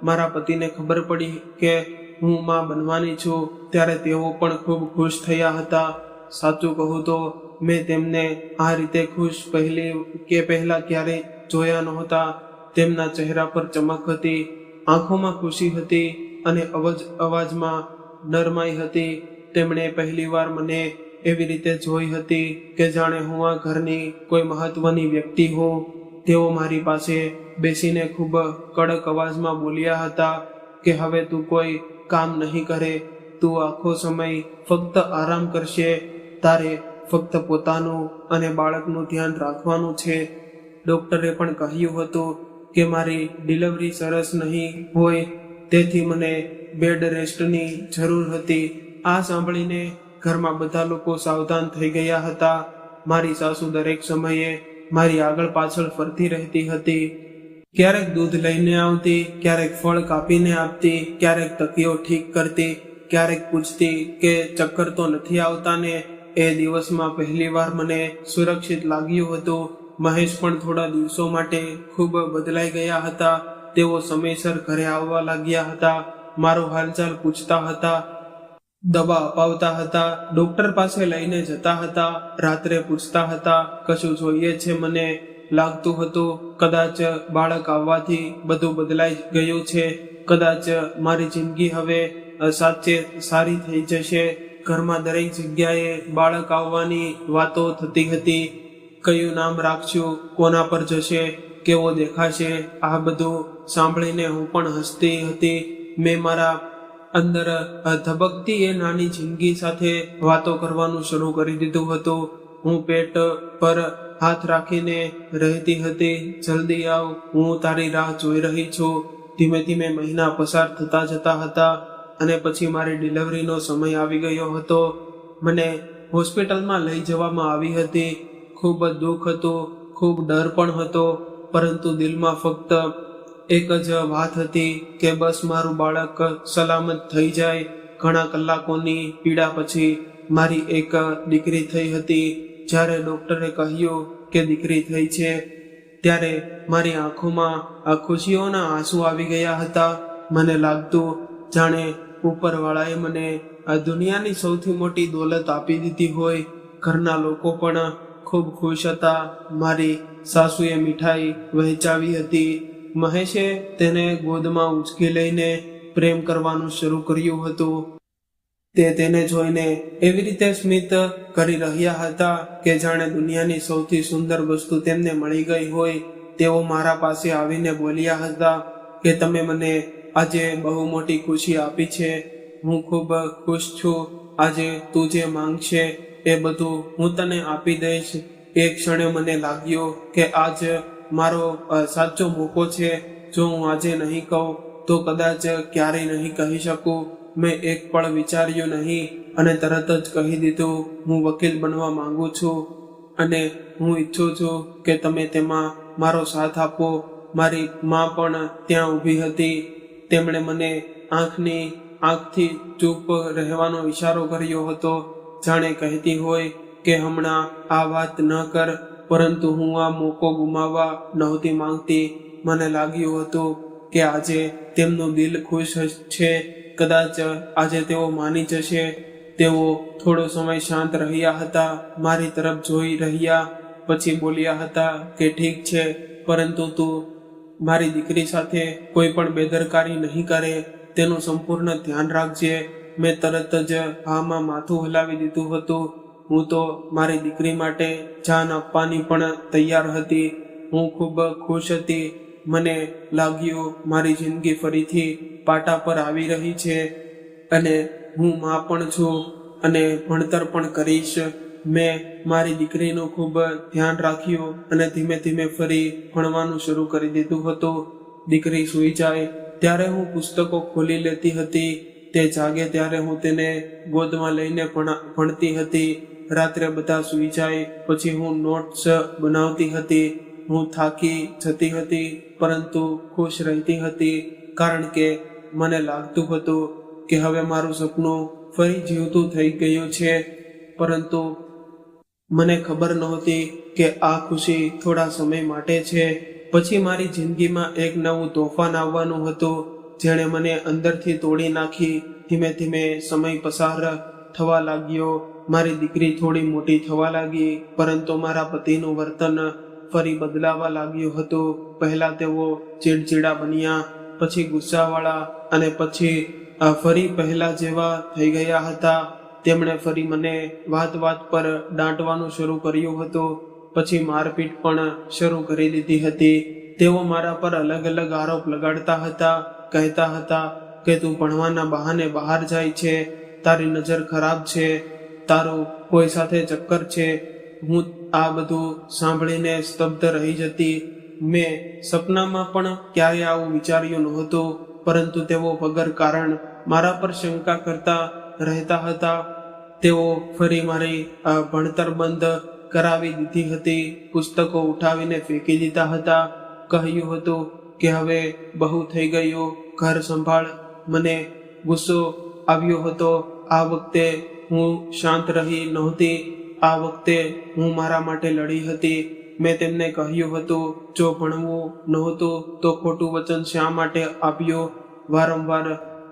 મારા પતિને ખબર પડી કે હું માં બનવાની છું, ત્યારે તેઓ પણ ખૂબ ખુશ થયા હતા. સાચું કહું તો મેં તેમને આ રીતે ખુશ પહેલા ક્યારેય જોયા નહોતા. તેમના ચહેરા પર ચમક હતી, આંખોમાં ખુશી હતી અને અવાજમાં નરમાઈ હતી. તેમણે પહેલીવાર મને એવી રીતે જોઈ હતી કે જાણે હું આ ઘરની કોઈ મહત્વની વ્યક્તિ હોઉં. તેઓ મારી પાસે બેસીને ખૂબ કડક અવાજમાં બોલ્યા હતા કે હવે તું કોઈ કામ નહીં કરે, તું આખો સમય ફક્ત આરામ કરશે, તારે ફક્ત પોતાનું અને બાળકનું ધ્યાન રાખવાનું છે. ડોક્ટરે પણ કહ્યું હતું કે મારી ડિલિવરી સરસ નહીં હોય, તેથી મને બેડ રેસ્ટની જરૂર હતી. આ સાંભળીને ઘરમાં બધા લોકો સાવધાન થઈ ગયા હતા. મારી સાસુ દરેક સમયે મારી આગળ પાછળ ફરતી રહેતી હતી. ક્યારેક દૂધ લઈને આવતી, ક્યારેક ફળ કાપીને આપતી, ક્યારેક તકીઓ ઠીક કરતી, ક્યારેક પૂછતી કે ચક્કર તો નથી આવતા ને. એ દિવસમાં પહેલીવાર મને સુરક્ષિત લાગ્યું હતું. મહેશ પણ થોડા દિવસો માટે ખૂબ બદલાઈ ગયા હતા. તેઓ સમયસર ઘરે આવવા લાગ્યા હતા, મારો હાલચાલ પૂછતા હતા, દવા અપાવતા હતા, ડોક્ટર પાસે લઈને જતા હતા, રાત્રે પૂછતા હતા કશું જોઈએ છે. મને લાગતું હતું કદાચ બાળક આવવાથી બધું બદલાઈ ગયું છે, કદાચ મારી જિંદગી હવે સાચે સારી થઈ જશે. ઘરમાં દરેક જગ્યાએ બાળક આવવાની વાતો થતી હતી. કયું નામ રાખશું, કોના પર જશે, કેવો દેખાશે, આ બધું સાંભળીને હું પણ હસતી હતી. મેં મારા અંદર ધબકતી એ નાની જિંદગી સાથે વાતો કરવાનું શરૂ કરી દીધું હતું. હું પેટ પર હાથ રાખીને રહેતી હતી, જલ્દી આવ, હું તારી રાહ જોઈ રહી છું. ધીમે ધીમે મહિના પસાર થતા જતા હતા અને પછી મારી ડિલિવરીનો સમય આવી ગયો હતો. મને હોસ્પિટલમાં લઈ જવામાં આવી હતી. ખૂબ દુઃખ હતું, ખૂબ ડર પણ હતો, પરંતુ દિલમાં ફક્ત એક જ વાત હતી કે બસ મારું બાળક સલામત થઈ જાય. ઘણા કલાકોની પીડા પછી મારી એક દીકરી થઈ હતી. જ્યારે ડોક્ટરે કહ્યું કે દીકરી થઈ છે, ત્યારે મારી આંખોમાં આ ખુશીઓના આંસુ આવી ગયા હતા. મને લાગતું જાણે ઉપરવાળાએ મને આ દુનિયાની સૌથી મોટી દોલત આપી દીધી હોય. ઘરના લોકો પણ ખૂબ ખુશ હતા. મારી સાસુએ મીઠાઈ વહેંચાવી હતી. મહેશે તેને ગોદમાં ઉંચકી લઈને પ્રેમ કરવાનું શરૂ કર્યું હતું. તે તેને જોઈને એવી રીતે સ્મિત કરી રહ્યા હતા કે જાણે દુનિયાની સૌથી સુંદર વસ્તુ તેમને મળી ગઈ હોય. તેઓ મારા પાસે આવીને બોલ્યા હતા કે તમે મને આજે બહુ મોટી ખુશી આપી છે. હું ખૂબ ખુશ છું. આજે તું જે માંગશે એ બધું હું તને આપી દઈશ. એક ક્ષણે મને લાગ્યું કે આજ મારો સાચો મોકો છે. જો હું આજે નહીં કહું તો કદાચ ક્યારેય નહીં કહી શકું. મેં એક પળ વિચાર્યું નહીં અને તરત જ કહી દીધું, હું વકીલ બનવા માંગુ છું અને હું ઈચ્છું છું કે તમે તેમાં મારો સાથ આપવો. મારી માં પણ ત્યાં ઊભી હતી. તેમણે મને આંખથી ચૂપ રહેવાનો ઈશારો કર્યો હતો, જાણે કહેતી હોય કે હમણાં આ વાત ન કર. પરંતુ હું આ મોકો ગુમાવવા નહોતી માંગતી. મને લાગ્યું હતું કે આજે તેમનું દિલ ખુશ છે. કદાચ આજે તેઓ માની જશે. તેઓ થોડો સમય શાંત રહ્યા હતા, મારી તરફ જોઈ રહ્યા, પછી બોલ્યા હતા કે ઠીક છે, પરંતુ તું મારી દીકરી સાથે કોઈ પણ બેદરકારી નહીં કરે, તેનું સંપૂર્ણ ધ્યાન રાખજે. મેં તરત જ હામાં માથું હલાવી દીધું હતું. હું તો મારી દીકરી માટે જાન આપવાની પણ તૈયાર હતી. હું ખૂબ ખુશ હતી. મને લાગ્યું મારી જિંદગી ફરીથી પાટા પર આવી રહી છે અને હું માં પણ છું અને ભણતર પણ કરીશ. મેં મારી દીકરીનું ખૂબ ધ્યાન રાખ્યું અને ધીમે ધીમે ફરી ભણવાનું શરૂ કરી દીધું હતું. દીકરી સૂઈ જાય ત્યારે હું પુસ્તકો ખોલી લેતી હતી. તે જાગે ત્યારે હું તેને ગોદમાં લઈને ભણતી હતી. રાત્રે બધા સૂઈ જાય પછી હું નોટ્સ બનાવતી હતી. હું થાકી જતી હતી પરંતુ ખુશ રહેતી હતી, કારણ કે મને લાગતું હતું કે હવે મારું સપનું ફરી જીવતું થઈ ગયું છે. પરંતુ મને ખબર નહોતી કે આ ખુશી થોડા સમય માટે છે. પછી મારી જિંદગીમાં એક નવું તોફાન આવવાનું હતું, જેણે મને અંદરથી તોડી નાખી. ધીમે ધીમે સમય પસાર થવા લાગ્યો. મારી દીકરી થોડી મોટી થવા લાગી, પરંતુ મારા પતિનું વર્તન ફરી બદલાવા લાગ્યું હતું. પહેલા તેઓ ચીડચીડા બન્યા, પછી ગુસ્સાવાળા અને પછી ફરી પહેલા જેવા થઈ ગયા હતા. તેમણે ફરી મને વાત પર દાંટવાનું શરૂ કર્યું હતું. પછી મારપીટ પણ શરૂ કરી દીધી હતી. તેઓ મારા પર અલગ અલગ આરોપ લગાડતા હતા. કહેતા હતા કે તું ભણવાના બહાને બહાર જાય છે, તારી નજર ખરાબ છે, તારું કોઈ સાથે ચક્કર છે. હું આ બધું સાંભળીને સ્તબ્ધ રહી જતી. મેં સપનામાં પણ ક્યારે આવું વિચાર્યું નહોતું, પરંતુ તેઓ વગર કારણ મારા પર શંકા કરતા રહેતા હતા. તેઓ ફરી મારી ભણતર બંધ કરાવી દીધી હતી. પુસ્તકો ઉઠાવીને ફેંકી દીધા હતા. કહ્યું હતું કે હવે બહુ થઈ ગયું, ઘર સંભાળ. મને ગુસ્સો આવ્યો હતો. આ વખતે હું શાંત રહી નહોતી. આ વખતે હું મારા માટે લડી હતી. મેં તેમને કહ્યું હતું, જો ભણવું નહોતું તો ખોટું વચન શા માટે આપ્યું? વારંવાર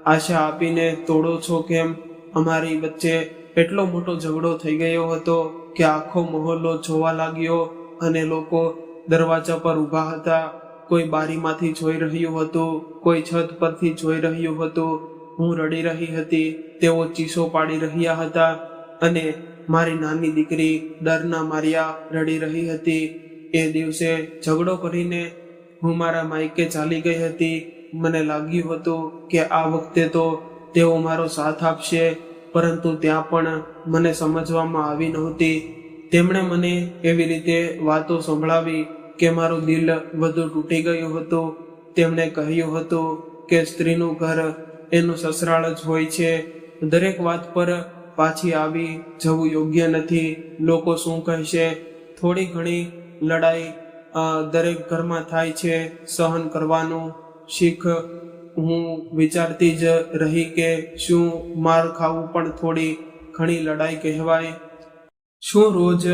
આશા આપીને તોડો છો કેમ? અમારી વચ્ચે એટલો મોટો ઝઘડો થઈ ગયો હતો કે આખો મહોલ્લો જોવા લાગ્યો અને લોકો દરવાજા પર ઊભા હતા. કોઈ બારીમાંથી જોઈ રહ્યું હતું, કોઈ છત પરથી જોઈ રહ્યું હતું. હું રડી રહી હતી, તેઓ ચીસો પાડી રહ્યા હતા અને મારી નાની દીકરી ડરના માર્યા રડી રહી હતી. એ દિવસે ઝઘડો કરીને હું મારા માયકે ચાલી ગઈ હતી. મને લાગ્યું હતું કે આ વખતે તો તેઓ મારો સાથ આપશે, પરંતુ ત્યાં પણ મને સમજવામાં આવી નહોતી. તેમણે મને એવી રીતે વાતો સંભળાવી કે મારું દિલ વધુ તૂટી ગયું હતું. તેમણે કહ્યું હતું કે સ્ત્રીનું ઘર એનું સસરાળ જ હોય છે. દરેક વાત પર પાછી આવી જવું યોગ્ય નથી. લોકો શું કહેશે? થોડી ઘણી લડાઈ દરેક ઘરમાં થાય છે. સહન કરવાનું શીખ. હું વિચારતી જ રહી કે શું માર ખાવું પણ થોડી ઘણી લડાઈ કહેવાય? શું રોજ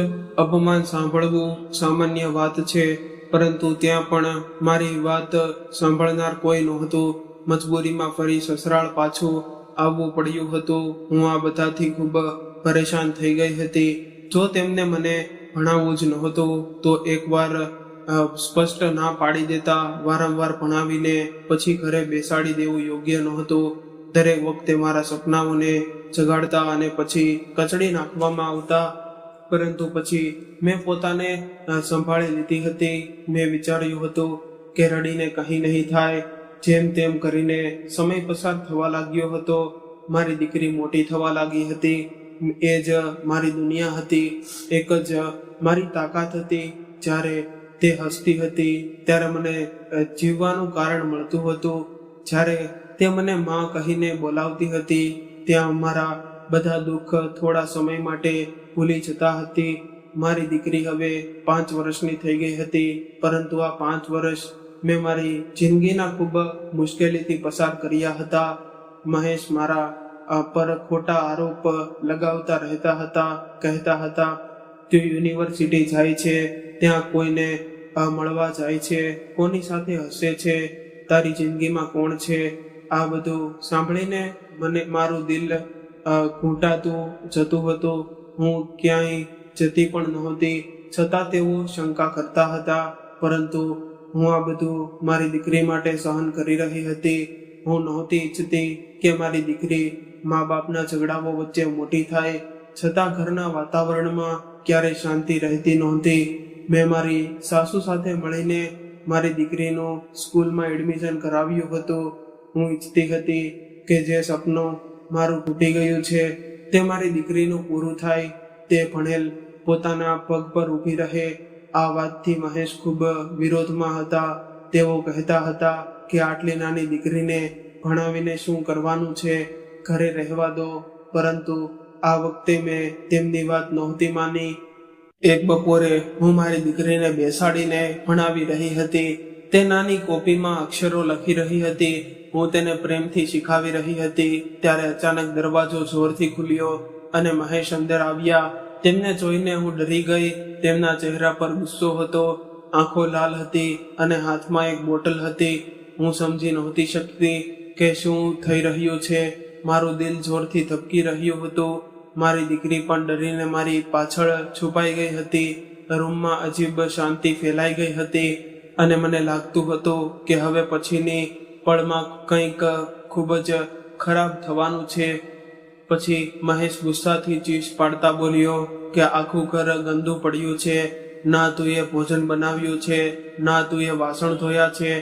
અપમાન સાંભળવું સામાન્ય વાત છે? પરંતુ ત્યાં પણ મારી વાત સાંભળનાર કોઈ નહોતું. મજબૂરીમાં ફરી સસરાળ પાછું આવવું પડ્યું હતું. હું આ બધાથી ખૂબ પરેશાન થઈ ગઈ હતી. જો તેમને મને ભણાવવું જ નહોતું તો એકવાર સ્પષ્ટ ના પાડી દેતા. વારંવાર ભણાવીને પછી ઘરે બેસાડી દેવું યોગ્ય નહોતું. દરેક વખતે મારા સપનાઓને જગાડતા અને પછી કચડી નાખવામાં આવતા. પરંતુ પછી મેં પોતાને સંભાળી લીધી હતી. મેં વિચાર્યું હતું કે રડીને કંઈ નહીં થાય. જેમ તેમ કરીને સમય પસાર થવા લાગ્યો હતો. મારી દીકરી મોટી થવા લાગી હતી. એ જ મારી દુનિયા હતી. એક જ મારી તાકાત હતી. જ્યારે તે હસતી હતી ત્યારે મને જીવવાનું કારણ મળતું હતું. જ્યારે તે મને માં કહીને બોલાવતી હતી ત્યાં મારા બધા દુઃખ થોડા સમય માટે ભૂલી જતા હતી. મારી દીકરી હવે 5 વર્ષની થઈ ગઈ હતી, પરંતુ આ 5 વર્ષ મેં મારી જિંદગીના ખૂબ મુશ્કેલીથી પસાર કર્યા હતા. મહેશ મારા પર ખોટા આરોપ લગાવતા રહેતા હતા. કહેતા હતા, તું યુનિવર્સિટી જાય છે, ત્યાં કોઈને મળવા જાય છે, કોની સાથે હસે છે, તારી જિંદગીમાં કોણ છે? આ બધું સાંભળીને મારું દિલ ઘૂંટાતું જતું હતું. હું ક્યાંય જતી પણ નહોતી, છતાં તેઓ શંકા કરતા હતા. પરંતુ હું આ બધું મારી દીકરી માટે સહન કરી રહી હતી. હું નહોતી ઈચ્છતી કે મારી દીકરી મા બાપના ઝઘડાઓ વચ્ચે મોટી થાય, છતાં ઘરના વાતાવરણમાં ક્યારેય શાંતિ રહેતી નહોતી. મેં મારી સાસુ સાથે મળીને મારી દીકરીનું સ્કૂલમાં એડમિશન કરાવ્યું હતું. હું ઈચ્છતી હતી કે જે સપનું મારું તૂટી ગયું છે તે મારી દીકરીનું પૂરું થાય, તે ભણેલ પોતાના પગ પર ઊભી રહે. આ વાતથી મહેશ ખૂબ વિરોધમાં હતા. તેઓ કહેતા હતા કે આટલી નાની દીકરીને ભણાવીને શું કરવાનું છે, ઘરે રહેવા દો. પરંતુ આ વખતે મેં તેમની વાત નહોતી માની. એક બપોરે હું મારી દીકરીને બેસાડીને ભણાવી રહી હતી. તે નાની કોપીમાં અક્ષરો લખી રહી હતી. હું તેને પ્રેમથી શીખાવી રહી હતી. ત્યારે અચાનક દરવાજો જોરથી ખુલ્યો અને મહેશ અંદર આવ્યા. તેમને જોઈને હું ડરી ગઈ. તેમના ચહેરા પર ગુસ્સો હતો, આંખો લાલ હતી અને હાથમાં એક બોટલ હતી. હું સમજી નહોતી શકતી કે શું થઈ રહ્યું છે. મારું દિલ જોરથી ધબકી રહ્યું હતું. મારી દીકરી પણ ડરીને મારી પાછળ છુપાઈ ગઈ હતી. રૂમમાં અજીબ શાંતિ ફેલાઈ ગઈ હતી અને મને લાગતું હતું કે હવે પછીની પળમાં કંઈક ખૂબ જ ખરાબ થવાનું છે. પછી મહેશ ગુસ્સાથી ચીસ પાડતા બોલ્યો કે આખું ઘર ગંદુ પડ્યું છે, ના તું એ ભોજન બનાવ્યું છે, ના તું એ વાસણ ધોયા છે,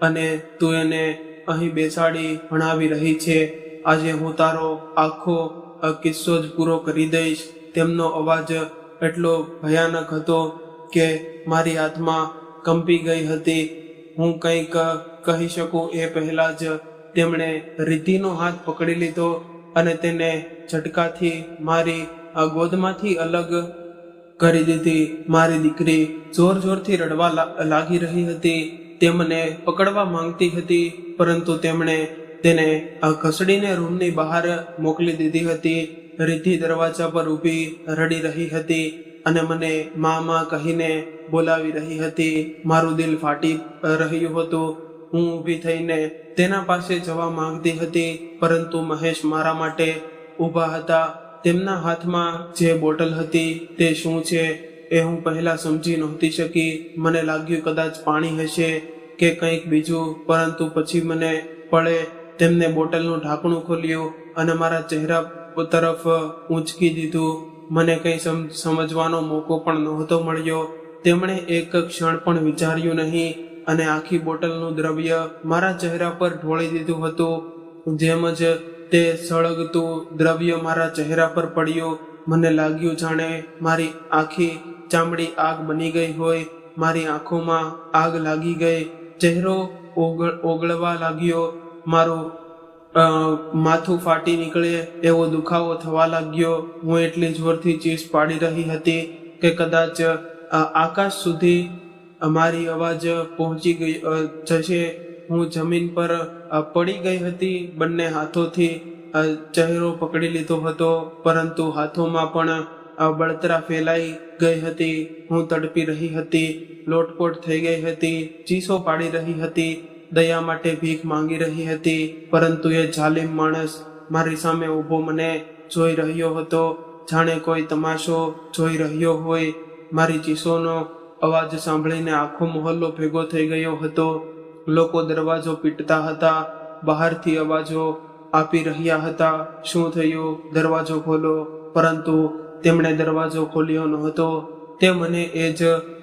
અને તું એને અહીં બેસાડી ભણાવી રહી છે. આજે હું તારો આખો કિસ્સો જ પૂરો કરી દઈશ. તેમનો અવાજ એટલો ભયાનક હતો કે મારી આત્મા કંપી ગઈ હતી. હું કંઈક કહી શકું એ પહેલા જ તેમણે રિદ્ધિનો હાથ પકડી લીધો અને તેને ઝટકાથી મારી ગોદમાંથી અલગ કરી દીધી. મારી દીકરી જોર જોરથી રડવા લાગી રહી હતી. તે મને પકડવા માંગતી હતી, પરંતુ તેમણે તેને ઘસડીને રૂમની બહાર મોકલી દીધી હતી. રિદ્ધિ દરવાજા પર ઊભી રડી રહી હતી અને મને માં કહીને બોલાવી રહી હતી. મારું દિલ ફાટી રહ્યું હતું. હું ઊભી થઈને તેના પાસે જવા માંગતી હતી, પરંતુ મહેશ મારા માટે ઊભા હતા. તેમના હાથમાં જે બોટલ હતી તે શું છે એ હું પહેલા સમજી નહોતી શકી. મને લાગ્યું કદાચ પાણી હશે કે કંઈક બીજું, પરંતુ પછી મને પળે તેમને બોટલનું ઢાંકણું ખોલ્યું અને મારા ચહેરા તરફ ઊંચકી દીધું. મને કંઈ સમજવાનો મોકો પણ નહોતો મળ્યો. તેમણે એક ક્ષણ પણ વિચાર્યું નહીં અને આખી બોટલનું દ્રવ્ય મારા ચહેરા પર ઢોળી દીધું હતું. જેમ જ તે સળગતું દ્રવ્ય મારા ચહેરા પર પડ્યું, મને લાગ્યું જાણે મારી આખી ચામડી આગ બની ગઈ હોય. મારી આંખોમાં આગ લાગી ગઈ. ચહેરો ઓગળવા લાગ્યો. મારું માથું ફાટી નીકળે એવો દુખાવો થવા લાગ્યો. હું એટલી જોરથી ચીસ પાડી રહી હતી કે કદાચ આકાશ સુધી મારી અવાજ પહોંચી ગઈ જશે. હું જમીન પર પડી ગઈ હતી. બંને હાથોથી ચહેરો પકડી લીધો હતો, પરંતુ હાથોમાં પણ બળતરા ફેલાઈ ગઈ હતી. હું તડપી રહી હતી, લોટપોટ થઈ ગઈ હતી, ચીસો પાડી રહી હતી, દયા માટે ભીખ માંગી રહી હતી. પરંતુ એ જાલિમ માણસ મારી સામે ઊભો મને જોઈ રહ્યો હતો, જાણે કોઈ તમાશો જોઈ રહ્યો હોય. મારી ચીસોનો અવાજ સાંભળીને આખો મહોલ્લો ભેગો થઈ ગયો હતો. લોકો દરવાજો પીટતા હતા, બહારથી અવાજો આપી રહ્યા હતા, શું થયું, દરવાજો ખોલો. પરંતુ તેમણે દરવાજો ખોલ્યો નહોતો. તે મને એ જ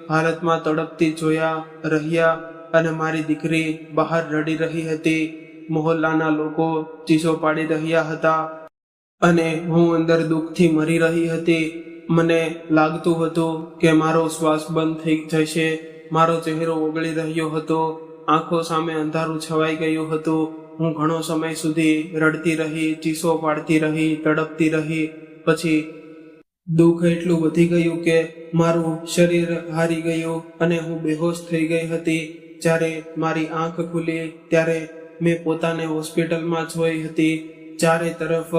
હાલતમાં તડપતી જોયા રહ્યા અને મારી દીકરી બહાર રડી રહી હતી. મહોલ્લાના લોકો ચીસો પાડી રહ્યા હતા અને હું અંદર દુઃખથી મરી રહી હતી. મને લાગતું હતું કે મારો શ્વાસ બંધ થઈ જશે. મારો ચહેરો ઓગળી રહ્યો હતો. આંખો સામે અંધારું છવાઈ ગયું હતું. હું ઘણો સમય સુધી રડતી રહી, ચીસો પાડતી રહી, તડપતી રહી. પછી દુઃખ એટલું વધી ગયું કે મારું શરીર હારી ગયું અને હું બેહોશ થઈ ગઈ હતી. જ્યારે મારી આંખ ખુલી ત્યારે મેં પોતાને હોસ્પિટલમાં જોઈ હતી. ચારે તરફ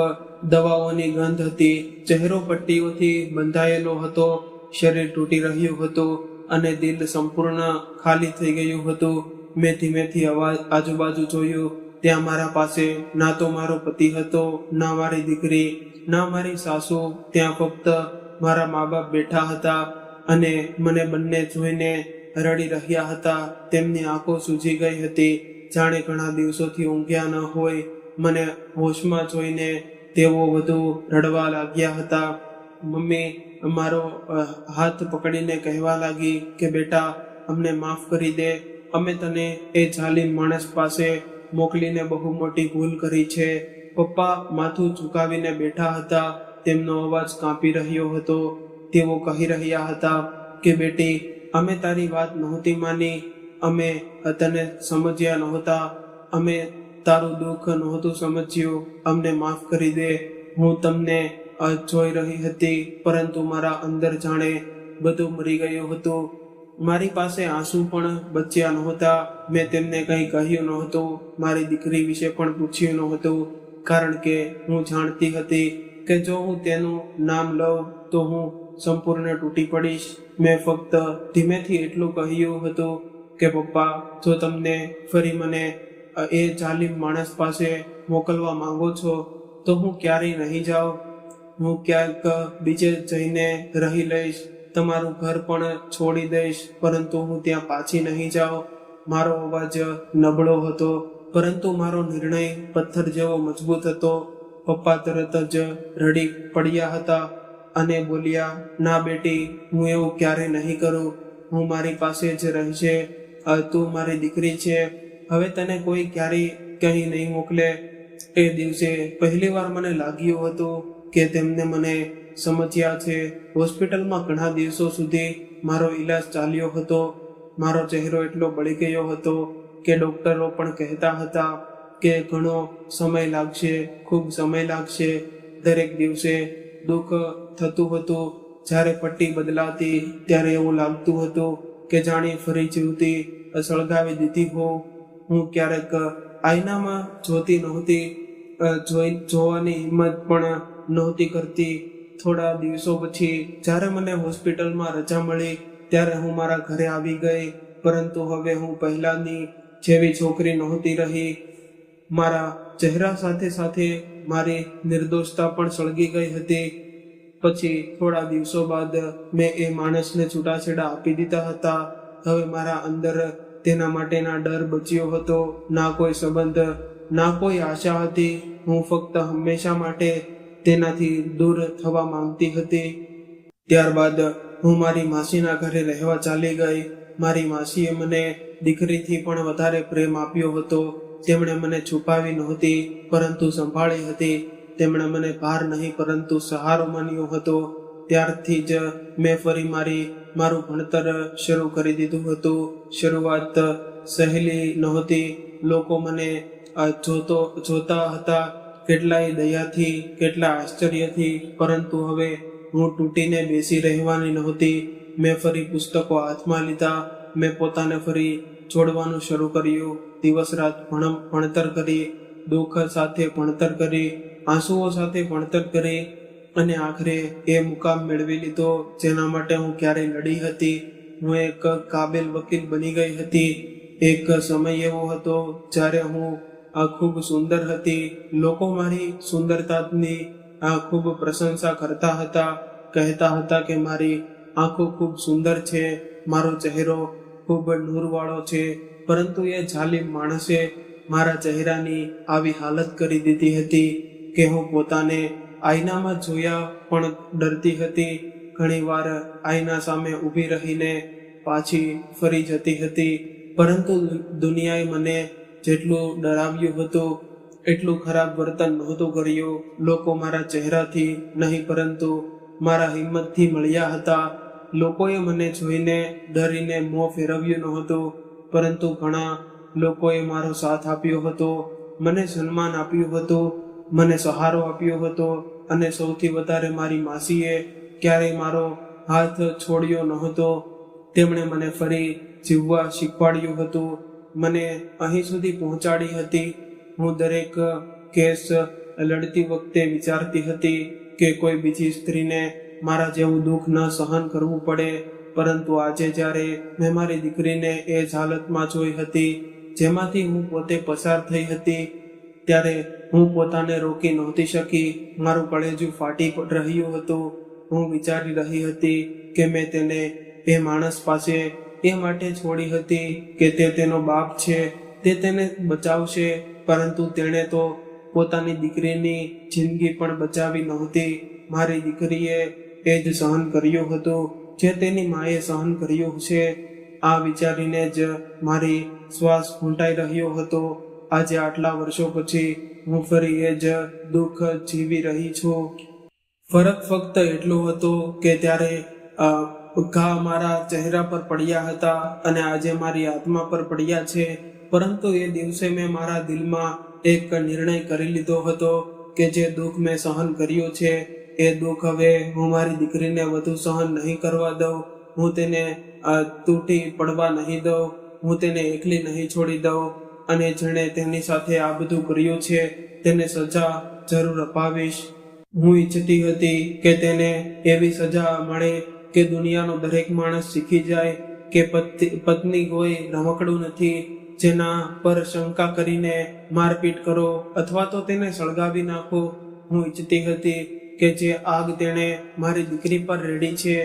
દવાઓની ગંધ હતી. ચહેરો પટ્ટીઓથી બંધાયેલો હતો. શરીર તૂટી રહ્યું હતું અને દિલ સંપૂર્ણ ખાલી થઈ ગયું હતું. મેં ધીમેથી આજુબાજુ જોયું. ત્યાં મારા પાસે ના તો મારો પતિ હતો, ના મારી દીકરી, ના મારી સાસુ. ત્યાં ફક્ત મારા મા બાપ બેઠા હતા અને મને બંને જોઈને રડી રહ્યા હતા. તેમની આંખો સૂજી ગઈ હતી, જાણે ઘણા દિવસોથી ઊંઘ્યા ન હોય. મને હોશમાં જોઈને તેઓ વધુ રડવા લાગ્યા હતા. મમ્મી મારો હાથ પકડીને કહેવા લાગી કે બેટા, અમને માફ કરી દે. અમે તને એ જાલિમ માણસ પાસે મોકલીને બહુ મોટી ભૂલ કરી છે. પપ્પા માથું ઝુકાવીને બેઠા હતા. તેમનો અવાજ કાંપી રહ્યો હતો. તેઓ કહી રહ્યા હતા કે બેટી, અમે તારી વાત નહોતી માની. અમે તને સમજ્યા નહોતા. અમે તારું દુઃખ નહોતું સમજ્યું. અમને માફ કરી દે. હું તમને જોઈ રહી હતી, પરંતુ મારા અંદર જાણે બધું મરી ગયું હતું. મારી પાસે આંસુ પણ બચ્યા નહોતા. મેં તેમને કંઈ કહ્યું નહોતું. મારી દીકરી વિશે પણ પૂછ્યું નહોતું, કારણ કે હું જાણતી હતી કે જો હું તેનું નામ લઉં તો હું સંપૂર્ણ તૂટી પડીશ. મેં ફક્ત ધીમેથી એટલું કહ્યું હતું કે પપ્પા, જો તમને ફરી મને એ જાલિમ માણસ પાસે મોકલવા માંગો છો તો હું ક્યારેય નહીં જાઉં. હું ક્યાંક બીજે જઈને રહી લઈશ. તમારું ઘર પણ છોડી દઈશ, પરંતુ હું ત્યાં પાછી નહીં જાઉં. મારો અવાજ નબળો હતો, પરંતુ મારો નિર્ણય પથ્થર જેવો મજબૂત હતો. પપ્પા તરત જ રડી પડ્યા હતા અને બોલ્યા, ના બેટી, હું એવું ક્યારે નહીં કરું. હું મારી પાસે જ રહેશે. તું મારી દીકરી છે. હવે તને કોઈ ક્યારેય કંઈ નહીં મોકલે. એ દિવસે પહેલીવાર મને લાગ્યું હતું કે તેમને મને સમજ્યા છે. હોસ્પિટલમાં ઘણા દિવસો સુધી મારો ઈલાજ ચાલ્યો હતો. મારો ચહેરો એટલો બળી ગયો હતો કે ડોક્ટરો પણ કહેતા હતા કે ઘણો સમય લાગશે, ખૂબ સમય લાગશે. દરેક દિવસે દુઃખ થતું હતું. જ્યારે પટ્ટી બદલાતી ત્યારે એવું લાગતું હતું કે જાણે ફરી જીવતી સળગાવી દીધી હોઉં. હું ક્યારેક આઈનામાં જોતી નહોતી. જોવાની હિંમત પણ નહોતી કરતી. થોડા દિવસો પછી જ્યારે મને હોસ્પિટલમાં રજા મળી ત્યારે હું મારા ઘરે આવી ગઈ. પરંતુ હવે હું પહેલાની જેવી છોકરી નહોતી રહી. મારા ચહેરા સાથે સાથે મારી નિર્દોષતા પણ સળગી ગઈ હતી. પછી થોડા દિવસો બાદ મેં એ માણસને છૂટાછેડા આપી દીધા હતા. હવે મારા અંદર તેના માટેના ડર બચ્યો હતો. ના કોઈ સંબંધ, ના કોઈ આશા હતી. હું ફક્ત હંમેશા માટે તેનાથી દૂર થવા માંગતી હતી. ત્યારબાદ હું મારી માસીના ઘરે રહેવા ચાલી ગઈ. મારી માસીએ મને દીકરીથી પણ વધારે પ્રેમ આપ્યો હતો. તેમણે મને છુપાવી નહોતી, પરંતુ સંભાળી હતી. તેમણે મને ભાર નહીં, પરંતુ સહારો માન્યો હતો. ત્યારથી જ મેં ફરી મારું ભણતર શરૂ કરી દીધું હતું. શરૂઆત સહેલી નહોતી. લોકો મને જોતા હતા, કેટલાય દયાથી, કેટલા આશ્ચર્યથી. પરંતુ હવે હું તૂટીને બેસી રહેવાની નહોતી. મેં ફરી પુસ્તકો હાથમાં લીધા. મેં પોતાને ફરી જોડવાનું શરૂ કર્યું. દિવસ રાત ભણતર કરી, દુઃખ સાથે ભણતર કરી, આંસુઓ સાથે ભણતર કરી અને આખરે એ મુકામ મેળવી લીધો જેના માટે હું ક્યારેય લડી હતી. હું એક કાબિલ વકીલ બની ગઈ હતી. એક સમય એવો હતો જ્યારે હું ખૂબ સુંદર હતી. લોકો મારી સુંદરતાની ખૂબ પ્રશંસા કરતા હતા. કહેતા હતા કે મારી આંખો ખૂબ સુંદર છે, મારો ચહેરો ખૂબ નૂરવાળો છે. પરંતુ એ જાલિમ માણસે મારા ચહેરાની આવી હાલત કરી દીધી હતી કે હું પોતાને આઈનામાં જોયા પણ ડરતી હતી. ઘણીવાર આઈના સામે ઊભી રહીને પાછી ફરી જતી હતી. પરંતુ દુનિયાએ મને જેટલું ડરાવ્યું હતું એટલું ખરાબ વર્તન નહોતું કર્યું. લોકો મારા ચહેરાથી નહીં, પરંતુ મારા હિંમતથી મળ્યા હતા. લોકોએ મને જોઈને ડરીને મોં ફેરવ્યું નહોતું, પરંતુ ઘણા લોકોએ મારો સાથ આપ્યો હતો, મને સન્માન આપ્યું હતું, મને સહારો આપ્યો હતો. અને સૌથી વધારે મારી માસીએ ક્યારેય મારો હાથ છોડ્યો નહોતો. તેમણે મને ફરી જીવવા શીખવાડ્યું હતું, મને અહીં સુધી પહોંચાડી હતી. હું દરેક કેસ લડતી વખતે વિચારતી હતી કે કોઈ બીજી સ્ત્રીને મારા જેવું દુઃખ ન સહન કરવું પડે. પરંતુ આજે જ્યારે મેં મારી દીકરીને એ જ હાલતમાં જોઈ હતી જેમાંથી હું પોતે પસાર થઈ હતી, ત્યારે હું પોતાને રોકી નહોતી શકી. મારું કળેજું ફાટી રહ્યું હતું. હું વિચારી રહી હતી કે મેં તેને એ માણસ પાસે એ માટે છોડી હતી કે તે તેનો બાપ છે, તે તેને બચાવશે, પરંતુ તેણે તો પોતાની દીકરીની જિંદગી પણ બચાવી નહોતી. મારી દીકરીએ એ જ સહન કર્યું હતું જે તેની માએ સહન કર્યું છે. આ વિચારીને જ મારી શ્વાસ ઘૂંટાઈ રહ્યો હતો. આજે આટલા વર્ષો પછી હું ફરી એ જ દુઃખ જીવી રહી છું. ફરક ફક્ત એટલો હતો કે ત્યારે ઘા મારા ચહેરા પર પડ્યા હતા અને આજે મારી આત્મા પર પડ્યા છે. પરંતુ એ દિવસે મેં મારા દિલમાં એક નિર્ણય કરી લીધો હતો કે જે દુઃખ મેં સહન કર્યું છે એ દુઃખ હવે હું મારી દીકરીને વધુ સહન નહીં કરવા દઉં. હું તેને તૂટી પડવા નહીં દઉં. હું તેને એકલી નહીં છોડી દઉં. અને જેણે તેની સાથે આ બધું કર્યું છે તેને સજા જરૂર અપાવીશ. હું ઈચ્છતી હતી કે તેને એવી સજા મળે કે દુનિયાનો દરેક માણસ શીખી જાય કે પત્ની કોઈ રમકડું નથી જેના પર શંકા કરીને મારપીટ કરો અથવા તો તેને સળગાવી નાખો. હું ઈચ્છતી હતી કે જે આગ તેણે મારી દીકરી પર રેડી છે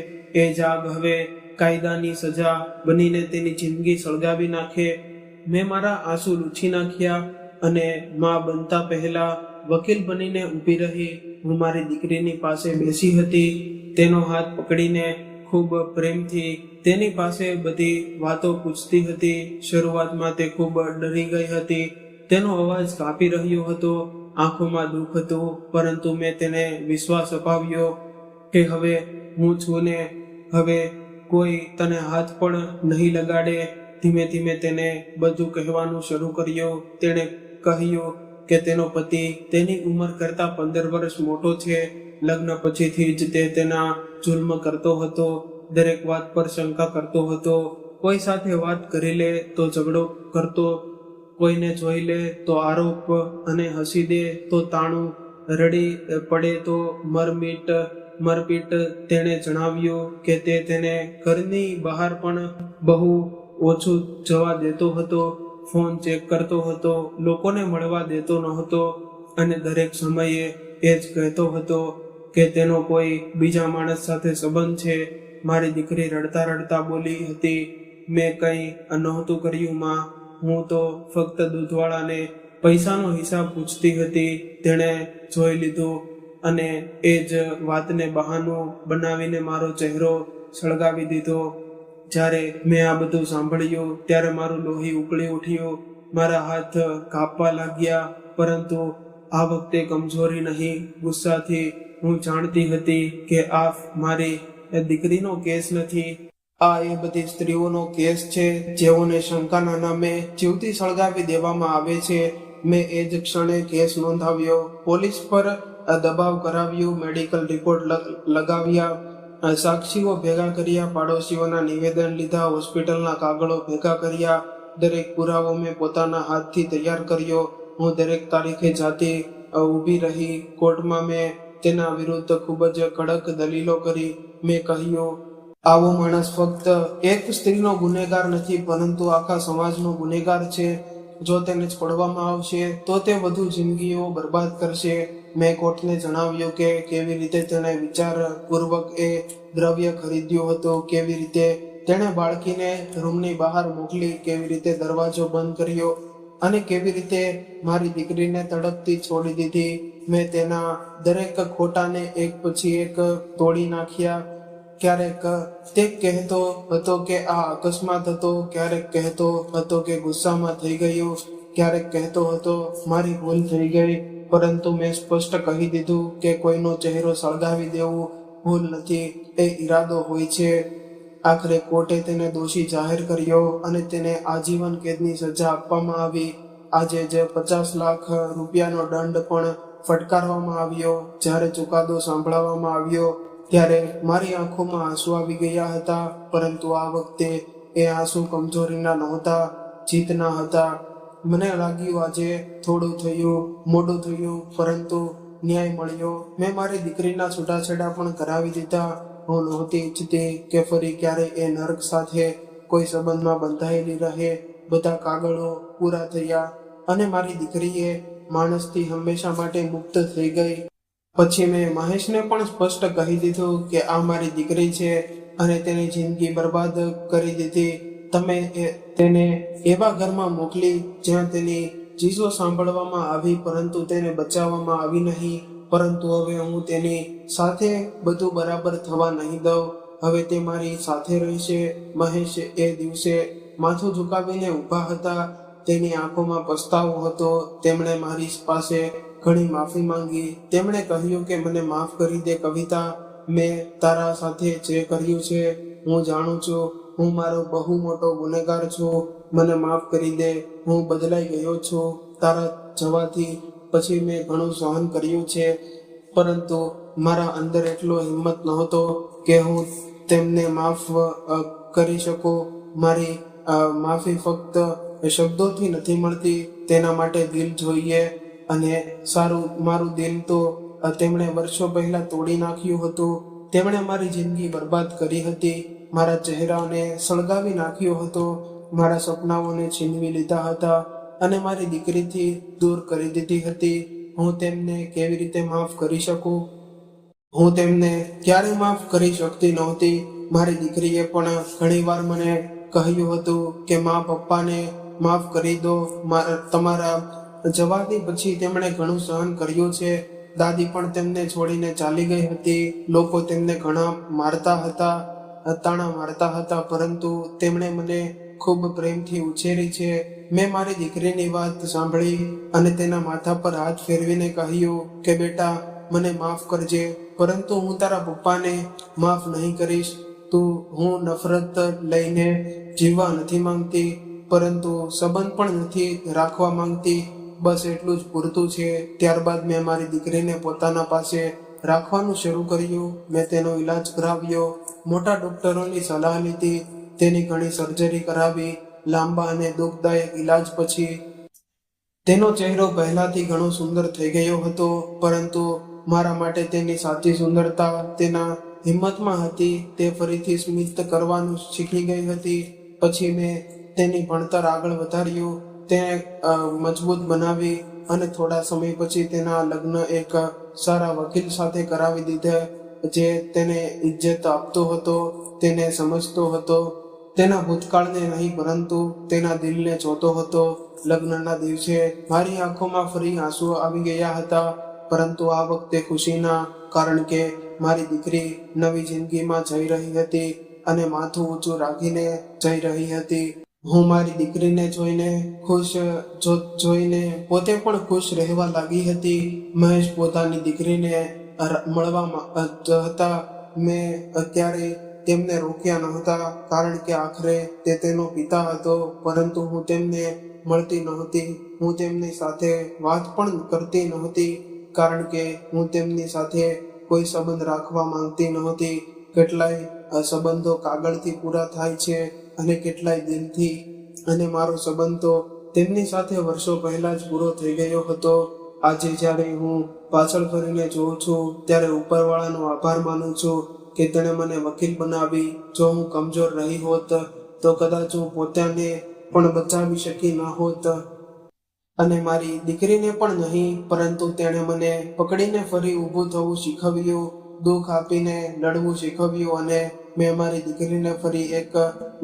એ જ આગ હવે કાયદાની સજા બનીને તેની જિંદગી સળગાવી નાખે. મેં મારા આંસુ લૂછી નાખ્યા અને માં બનતા પહેલા વકીલ બનીને ઊભી રહી. હું મારી દીકરીની પાસે બેસી હતી. તેનો હાથ પકડીને ખૂબ પ્રેમથી તેની પાસે બધી વાતો પૂછતી હતી. શરૂઆતમાં તે ખૂબ ડરી ગઈ હતી. તેનો અવાજ કાપી રહ્યો હતો, આંખોમાં દુઃખ હતું, પરંતુ મેં તેને વિશ્વાસ અપાવ્યો કે હવે હું છું ને હવે કોઈ તને હાથ પણ નહીં લગાડે. ધીમે ધીમે તેને બધું કહેવાનું શરૂ કર્યું. તેણે કહ્યું કે તેનો પતિ તેની ઉંમર કરતાં 15 વર્ષ મોટો છે. લગ્ન પછીથી જ તે તેના જુલ્મ કરતો હતો, દરેક વાત પર શંકા કરતો હતો. કોઈ સાથે વાત કરી લે તો ઝઘડો કરતો, કોઈને જોઈ લે તો આરોપ અને હસી દે તો તાણું, રડી પડે તો મરપીટ. તેણે જણાવ્યું કે તે તેને ઘરની બહાર પણ બહુ ઓછું જવા દેતો હતો, ફોન ચેક કરતો હતો, લોકોને મળવા દેતો નહોતો અને દરેક સમયે એ જ કહેતો હતો કે તેનો કોઈ બીજા માણસ સાથે સંબંધ છે. મારી દીકરી રડતા રડતા બોલી હતી, મેં કંઈ નહોતું કર્યું માં, હું તો ફક્ત દૂધવાળાને પૈસાનો હિસાબ પૂછતી હતી. તેણે જોઈ લીધું અને એ જ વાતને બહાનું બનાવીને મારો ચહેરો સળગાવી દીધો. જ્યારે મેં આ બધું સાંભળ્યું ત્યારે મારું લોહી ઉકળી ઉઠ્યું. મારા હાથ કાપવા લાગ્યા, પરંતુ આ વખતે કમજોરી નહીં, ગુસ્સાથી. હું જાણતી હતી કે આ મારી દીકરીનો કેસ નથી, આ એ બધી સ્ત્રીઓનો કેસ છે જેઓને શંકાના નામે જીવતી સળગાવી દેવામાં આવે છે. મેં એ જ ક્ષણે કેસ નોંધાવ્યો, પોલીસ પર દબાવ કરાવ્યું, મેડિકલ રિપોર્ટ લગાવ્યા, સાક્ષીઓ ભેગા કર્યા, પાડોશીઓના નિવેદન લીધા, હોસ્પિટલના કાગળો ભેગા કર્યા. દરેક પુરાવો મેં પોતાના હાથથી તૈયાર કર્યો. હું દરેક તારીખે જાતે ઊભી રહી. કોર્ટમાં મેં તેના વિરુદ્ધ ખૂબ જ કડક દલીલો કરી. મેં કહ્યું, આવો માણસ ફક્ત એક સ્ત્રીનો ગુનેગાર નથી પરંતુ આખા સમાજનો ગુનેગાર છે. જો તેને છોડવામાં આવશે તો તે વધુ જિંદગીઓ બરબાદ કરશે. મેં કોર્ટને જણાવ્યું કે કેવી રીતે તેણે વિચારપૂર્વક એ દ્રવ્ય ખરીદ્યું હતું, કેવી રીતે તેણે બાળકીને રૂમની બહાર મોકલી, કેવી રીતે દરવાજો બંધ કર્યો અને કેવી રીતે મારી દીકરીને તડપતી છોડી દીધી. મેં તેના દરેક ખોટાને એક પછી એક તોડી નાખ્યા. ક્યારેક તે કહેતો હતો કે આ અકસ્માત હતો, ક્યારેક કહેતો હતો કે ગુસ્સામાં થઈ ગયો, ક્યારેક કહેતો હતો મારી ભૂલ થઈ ગઈ. પરંતુ મેં સ્પષ્ટ કહી દીધું કે કોઈનો ચહેરો સળગાવી દેવું ભૂલ નથી, એ ઈરાદો હોય છે. આખરે કોર્ટે તેને દોષી જાહેર કર્યો અને તેને આજીવન કેદની સજા આપવામાં આવી. આજે જ 50 લાખ રૂપિયાનો દંડ પણ ફટકારવામાં આવ્યો. જ્યારે ચુકાદો સાંભળવામાં આવ્યો ત્યારે મારી આંખોમાં આંસુ આવી ગયા હતા, પરંતુ આ વખતે એ આંસુ કમજોરીના નહોતા, જીતના હતા. મને લાગ્યું આજે થોડું થયું, મોડું થયું, પરંતુ ન્યાય મળ્યો. મેં મારી દીકરીના છૂટાછેડા પણ કરાવી દીધા. હું નહોતી ઈચ્છતી કે ફરી ક્યારેય એ નર્ક સાથે કોઈ સંબંધમાં બંધાયેલી રહે. બધા કાગળો પૂરા થયા અને મારી દીકરીએ માણસથી હંમેશા માટે મુક્ત થઈ ગઈ. પછી મેં મહેશને પણ સ્પષ્ટ કહી દીધું કે આ મારી દીકરી છે અને તેની જિંદગી બરબાદ કરી દીધી. તમે તેને એવા ઘરમાં મોકલી જ્યાં તેની ચીજો સાંભળવામાં આવી, પરંતુ તેને બચાવવામાં આવી નહીં. પરંતુ હવે હું તેની સાથે બધું બરાબર થવા નહીં દઉં. હવે તે મારી સાથે રહેશે. મહેશ એ દિવસે માથું ઝુકાવીને ઊભા હતા. તેની આંખોમાં પસ્તાવો હતો. તેમણે મારી પાસે ઘણી માફી માંગી. તેમણે કહ્યું કે મને માફ કરી દે કવિતા. મેં તારા સાથે જે કર્યું છે હું જાણું છું. હું મારો બહુ મોટો ગુનેગાર છું. મને માફ કરી દે. હું બદલાઈ ગયો છું. તારા જવાથી પછી મેં ઘણું સહન કર્યું છે, પરંતુ મારા અંદર એટલો હિંમત નહોતો કે હું તેમને માફ કરી શકું. મારી માફી ફક્ત શબ્દોથી નથી મળતી, તેના માટે દિલ જોઈએ. અને મારું દિલ તો તેમણે વર્ષો પહેલા તોડી નાખ્યું હતું. તેમણે મારી જિંદગી બરબાદ કરી હતી. મારા ચહેરાને સળગાવી નાખ્યો હતો. મારા સપનાઓને છીનવી લીધા હતા અને મારી દીકરીથી દૂર કરી દીધી હતી. હું તેમને કેવી રીતે માફ કરી શકું? હું તેમને ક્યારે માફ કરી શકતી નહોતી. મારી દીકરીએ પણ ઘણીવાર મને કહ્યું હતું કે મા પપ્પાને માફ કરી દો. તમારા જવાથી પછી તેમણે ઘણું સહન કર્યું છે. દાદી પણ તેમને છોડીને ચાલી ગઈ હતી. લોકો તેમને ઘણા મારતા હતા, તાણા મારતા હતા, પરંતુ તેમણે મને ખૂબ પ્રેમથી ઉછેરી છે. મેં મારી દીકરીની વાત સાંભળી અને તેના માથા પર હાથ ફેરવીને કહ્યું કે બેટા, મને માફ કરજે, પરંતુ હું તારા પપ્પાને માફ નહીં કરીશ. હું નફરત લઈને જીવવા નથી માંગતી, પરંતુ સંબંધ પણ નથી રાખવા માંગતી. બસ એટલું જ પૂરતું છે. ત્યારબાદ મેં મારી દીકરીને પોતાના પાસે રાખવાનું શરૂ કર્યું. મેં તેનો ઈલાજ કરાવ્યો. મોટા ડોક્ટરોની સલાહ લીધી. તેની ઘણી સર્જરી કરાવી. લાંબા અને દુઃખદાયક ઈલાજ પછી તેનો ચહેરો પહેલાથી ઘણો સુંદર થઈ ગયો હતો, પરંતુ મારા માટે તેની સાચી સુંદરતા તેના હિંમતમાં હતી. તે ફરીથી સ્મિત કરવાનું શીખી ગઈ હતી. પછી મેં તેની ભણતર આગળ વધાર્યું, તેને મજબૂત બનાવી અને થોડા સમય પછી તેના લગ્ન એક સારા વકીલ સાથે કરાવી દીધા, જે તેને ઇજ્જત આપતો હતો, તેને સમજતો હતો, તેના ભૂતકાળને નહીં પરંતુ તેના દિલને જોતો હતો. લગ્નના દિવસે મારી આંખોમાં ફરી આંસુ આવી ગયા હતા, પરંતુ આ વખતે ખુશીના, કારણ કે મારી દીકરી નવી જિંદગીમાં જઈ રહી હતી અને માથું ઊંચું રાખીને જઈ રહી હતી. હું મારી દીકરીને જોઈને પોતે પણ ખુશ રહેવા લાગી હતી. મહેશ પોતાની દીકરીને મળવા હતા. મેં અત્યારે તેમને રોક્યા નહોતા, કારણ કે આખરે તે તેનો પિતા હતો, પરંતુ હું તેમને મળતી નહોતી. હું તેમની સાથે વાત પણ કરતી નહોતી, કારણ કે હું તેમની સાથે કોઈ સંબંધ રાખવા માંગતી નહોતી. કેટલાય સંબંધો કાગળથી પૂરા થાય છે અને કેટલાય દિલથી, અને મારો સંબંધ તો તેમની સાથે વર્ષો પહેલા જ પૂરો થઈ ગયો હતો. આજે જ્યારે હું પાછળ ફરીને જોઉં છું, ત્યારે ઉપરવાળાનો આભાર માનું છું કે તેણે મને વકીલ બનાવી. જો હું કમજોર રહી હોત તો કદાચ હું પોતાને પણ બચાવી શકી ન હોત, અને મારી દીકરીને પણ નહીં, પરંતુ તેણે મને પકડીને ફરી ઊભું થવું શીખવ્યું, દુઃખ આપીને લડવું શીખવ્યું, અને મેં મારી દીકરીને ફરી એક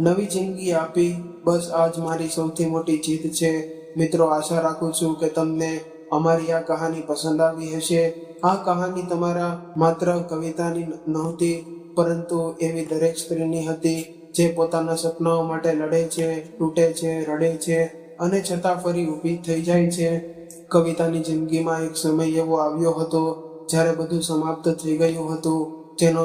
નવી જિંદગી આપી. બસ આ જ મારી સૌથી મોટી જીત છે. મિત્રો, આશા રાખું છું કે તમને અમારી આ કહાની પસંદ આવી હશે. આ કહાની તમારા માત્ર કવિતાની નહોતી, પરંતુ એવી દરેક સ્ત્રીની હતી જે પોતાના સપનાઓ માટે લડે છે, તૂટે છે, રડે છે અને છતાં ફરી ઊભી થઈ જાય છે. કવિતાની જિંદગીમાં એક સમય એવો આવ્યો હતો જ્યારે બધું સમાપ્ત થઈ ગયું હતું. તેનો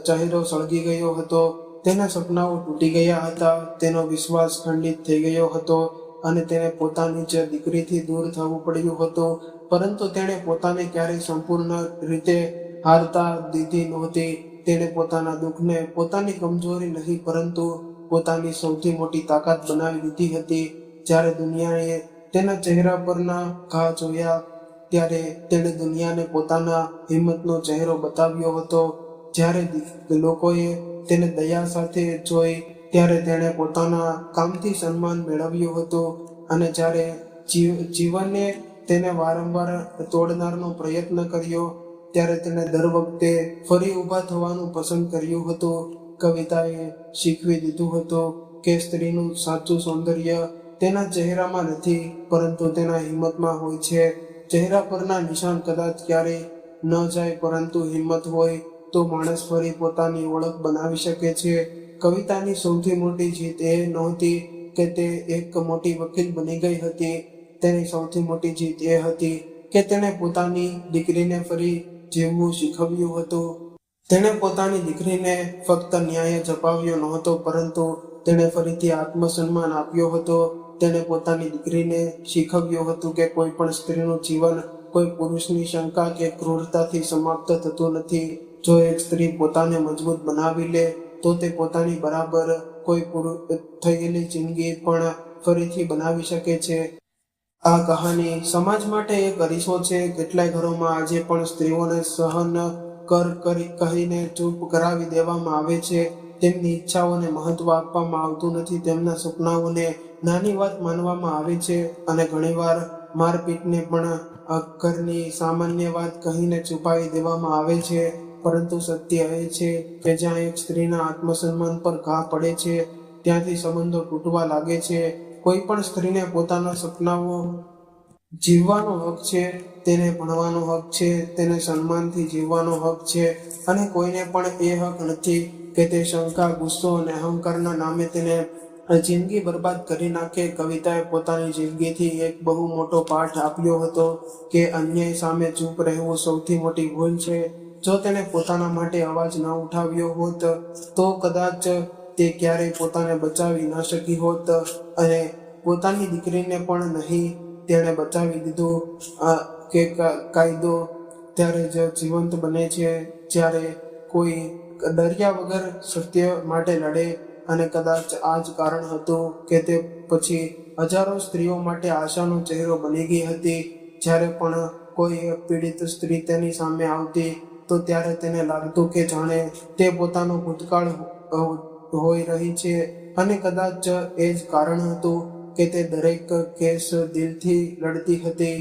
ચહેરો સળગી ગયો હતો, તેના સપનાઓ તૂટી ગયા હતા, તેનો વિશ્વાસ ખંડિત થઈ ગયો હતો અને તેને પોતાની જ દીકરીથી દૂર થવું પડ્યું હતું. પરંતુ તેણે પોતાને ક્યારેય સંપૂર્ણ રીતે હારતા દીધી નહોતી. તેણે પોતાના દુઃખને પોતાની કમજોરી નહીં પરંતુ પોતાની સૌથી મોટી તાકાત બનાવી દીધી હતી. જ્યારે દુનિયાએ તેના ચહેરા પરના ઘા જોયા ત્યારે તેણે દુનિયાને પોતાના હિંમતનો ચહેરો બતાવ્યો હતો. જ્યારે લોકોએ તેને દયા સાથે જોઈ ત્યારે તેણે પોતાના કામથી સન્માન મેળવ્યું હતું. અને જ્યારે જીવને તેને વારંવાર તોડનારનો પ્રયત્ન કર્યો ત્યારે તેણે દર વખતે ફરી ઊભા થવાનું પસંદ કર્યું હતું. કવિતાએ શીખવી દીધું હતું કે સ્ત્રીનું સાચું સૌંદર્ય તેના ચહેરામાં નથી પરંતુ તેના હિંમતમાં હોય છે. ચહેરા પરના નિશાન કદાચ ક્યારેય ન જાય પરંતુ હિંમત હોય તો માણસ ફરી પોતાની ઓળખ બનાવી શકે છે. કવિતાની સૌથી મોટી જીત એ નહોતી કે તે એક મોટી વકીલ બની ગઈ હતી. તેની સૌથી મોટી જીત એ હતી કે તેણે પોતાની દીકરીને ફરી જીવવું શીખવ્યું હતું. તેણે પોતાની દીકરીને ફક્ત ન્યાય જ અપાવ્યો નહોતો પરંતુ તેણે ફરીથી આત્મસન્માન આપ્યો હતો. તેણે પોતાની દીકરીને શીખવ્યું હતું કે કોઈ પણ સ્ત્રીનું જીવન કોઈ પુરુષની શંકા કે ક્રૂરતાથી સમાપ્ત થતું નથી. જો એક સ્ત્રી પોતાને મજબૂત બનાવી લે તો તે પોતાની બરાબર કોઈ થયેલી જિંદગી પણ ફરીથી બનાવી શકે છે. આ કહાની સમાજ માટે એક અરીસો છે. કેટલાય ઘરોમાં આજે પણ સ્ત્રીઓને સહન કહીને ચૂપ કરાવી દેવામાં આવે છે. તેમની ઈચ્છાઓને મહત્વ આપવામાં આવતું નથી. તેમના સપનાઓને નાની વાત માનવામાં આવે છે અને ઘણીવાર મારપીટને પણ ઘરની સામાન્ય વાત કહીને છુપાવી દેવામાં આવે છે. પરંતુ સત્ય એ છે કે જ્યાં એક સ્ત્રીના આત્મસન્માન પર ઘા પડે છે ત્યાંથી સંબંધો તૂટવા લાગે છે. કોઈ પણ સ્ત્રીને પોતાના સપનાઓ જીવવાનો હક છે, તેને ભણવાનો હક છે, તેને સન્માનથી જીવવાનો હક છે અને કોઈને પણ એ હક નથી કે તે શંકા, ગુસ્સો અને અહંકારના નામે તેને જિંદગી બરબાદ કરી નાખે. કવિતાએ પોતાની જિંદગીથી એક બહુ મોટો પાઠ આપ્યો હતો કે અન્યાય સામે ચૂપ રહેવું સૌથી મોટી ભૂલ છે. જો તેણે પોતાના માટે અવાજ ન ઉઠાવ્યો હોત તો કદાચ તે ક્યારેય પોતાને બચાવી ન શકી હોત અને પોતાની દીકરીને પણ નહીં. તેણે બચાવી દીધું કે કાયદો ત્યારે જ જીવંત બને છે જ્યારે કોઈ ડર્યા વગર સત્ય માટે લડે. અને કદાચ આ જ કારણ હતું કે તે પછી હજારો સ્ત્રીઓ માટે આશાનો ચહેરો બની ગઈ હતી. જ્યારે પણ કોઈ પીડિત સ્ત્રી તેની સામે આવતી તો ત્યારે તેને લાગતું કે જાણે તે પોતાનો ભૂતકાળ હોઈ રહી છે. અને કદાચ એ જ કારણ હતું કે તે દરેક કેસ દિલથી લડતી હતી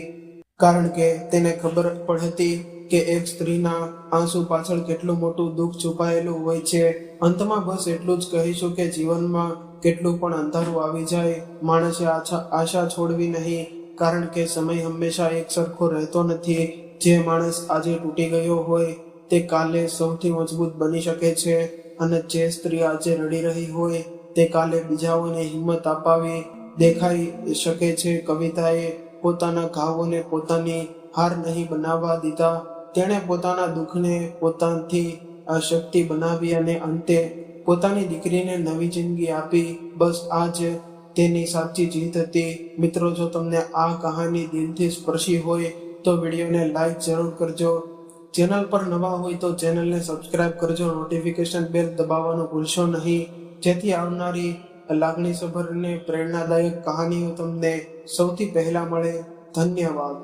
કારણ કે તેને ખબર હતી કે એક સ્ત્રીના આંસુ પાછળ કેટલું મોટું દુઃખ છુપાયેલું હોય છે. અંતમાં બસ એટલું જ કહીશું કે જીવનમાં કેટલું પણ અંધારું આવી જાય માણસે આશા છોડવી નહીં કારણ કે સમય હંમેશા એક સરખો રહેતો નથી. જે માણસ આજે તૂટી ગયો હોય તે કાલે સૌથી મજબૂત બની શકે છે અને જે સ્ત્રી આજે રડી રહી હોય તે કાલે બીજાઓને હિંમત અપાવી દેખાઈ શકે છે. કવિતાએ પોતાના ઘાવોને પોતાની હાર નહીં બનાવવા દીધા. તેણે પોતાના દુઃખને પોતાથી શક્તિ બનાવી અને અંતે પોતાની દીકરીને નવી જિંદગી આપી. બસ આ જ તેની સાચી જીત હતી. મિત્રો, જો તમને આ કહાની દિલથી સ્પર્શી હોય તો વિડીયોને લાઈક જરૂર કરજો. ચેનલ પર નવા હોય તો ચેનલને સબસ્ક્રાઇબ કરજો. નોટિફિકેશન બેલ દબાવવાનું ભૂલશો નહીં જેથી આવનારી લાગણીસભર અને પ્રેરણાદાયક કહાનીઓ તમને સૌથી પહેલા મળે. ધન્યવાદ.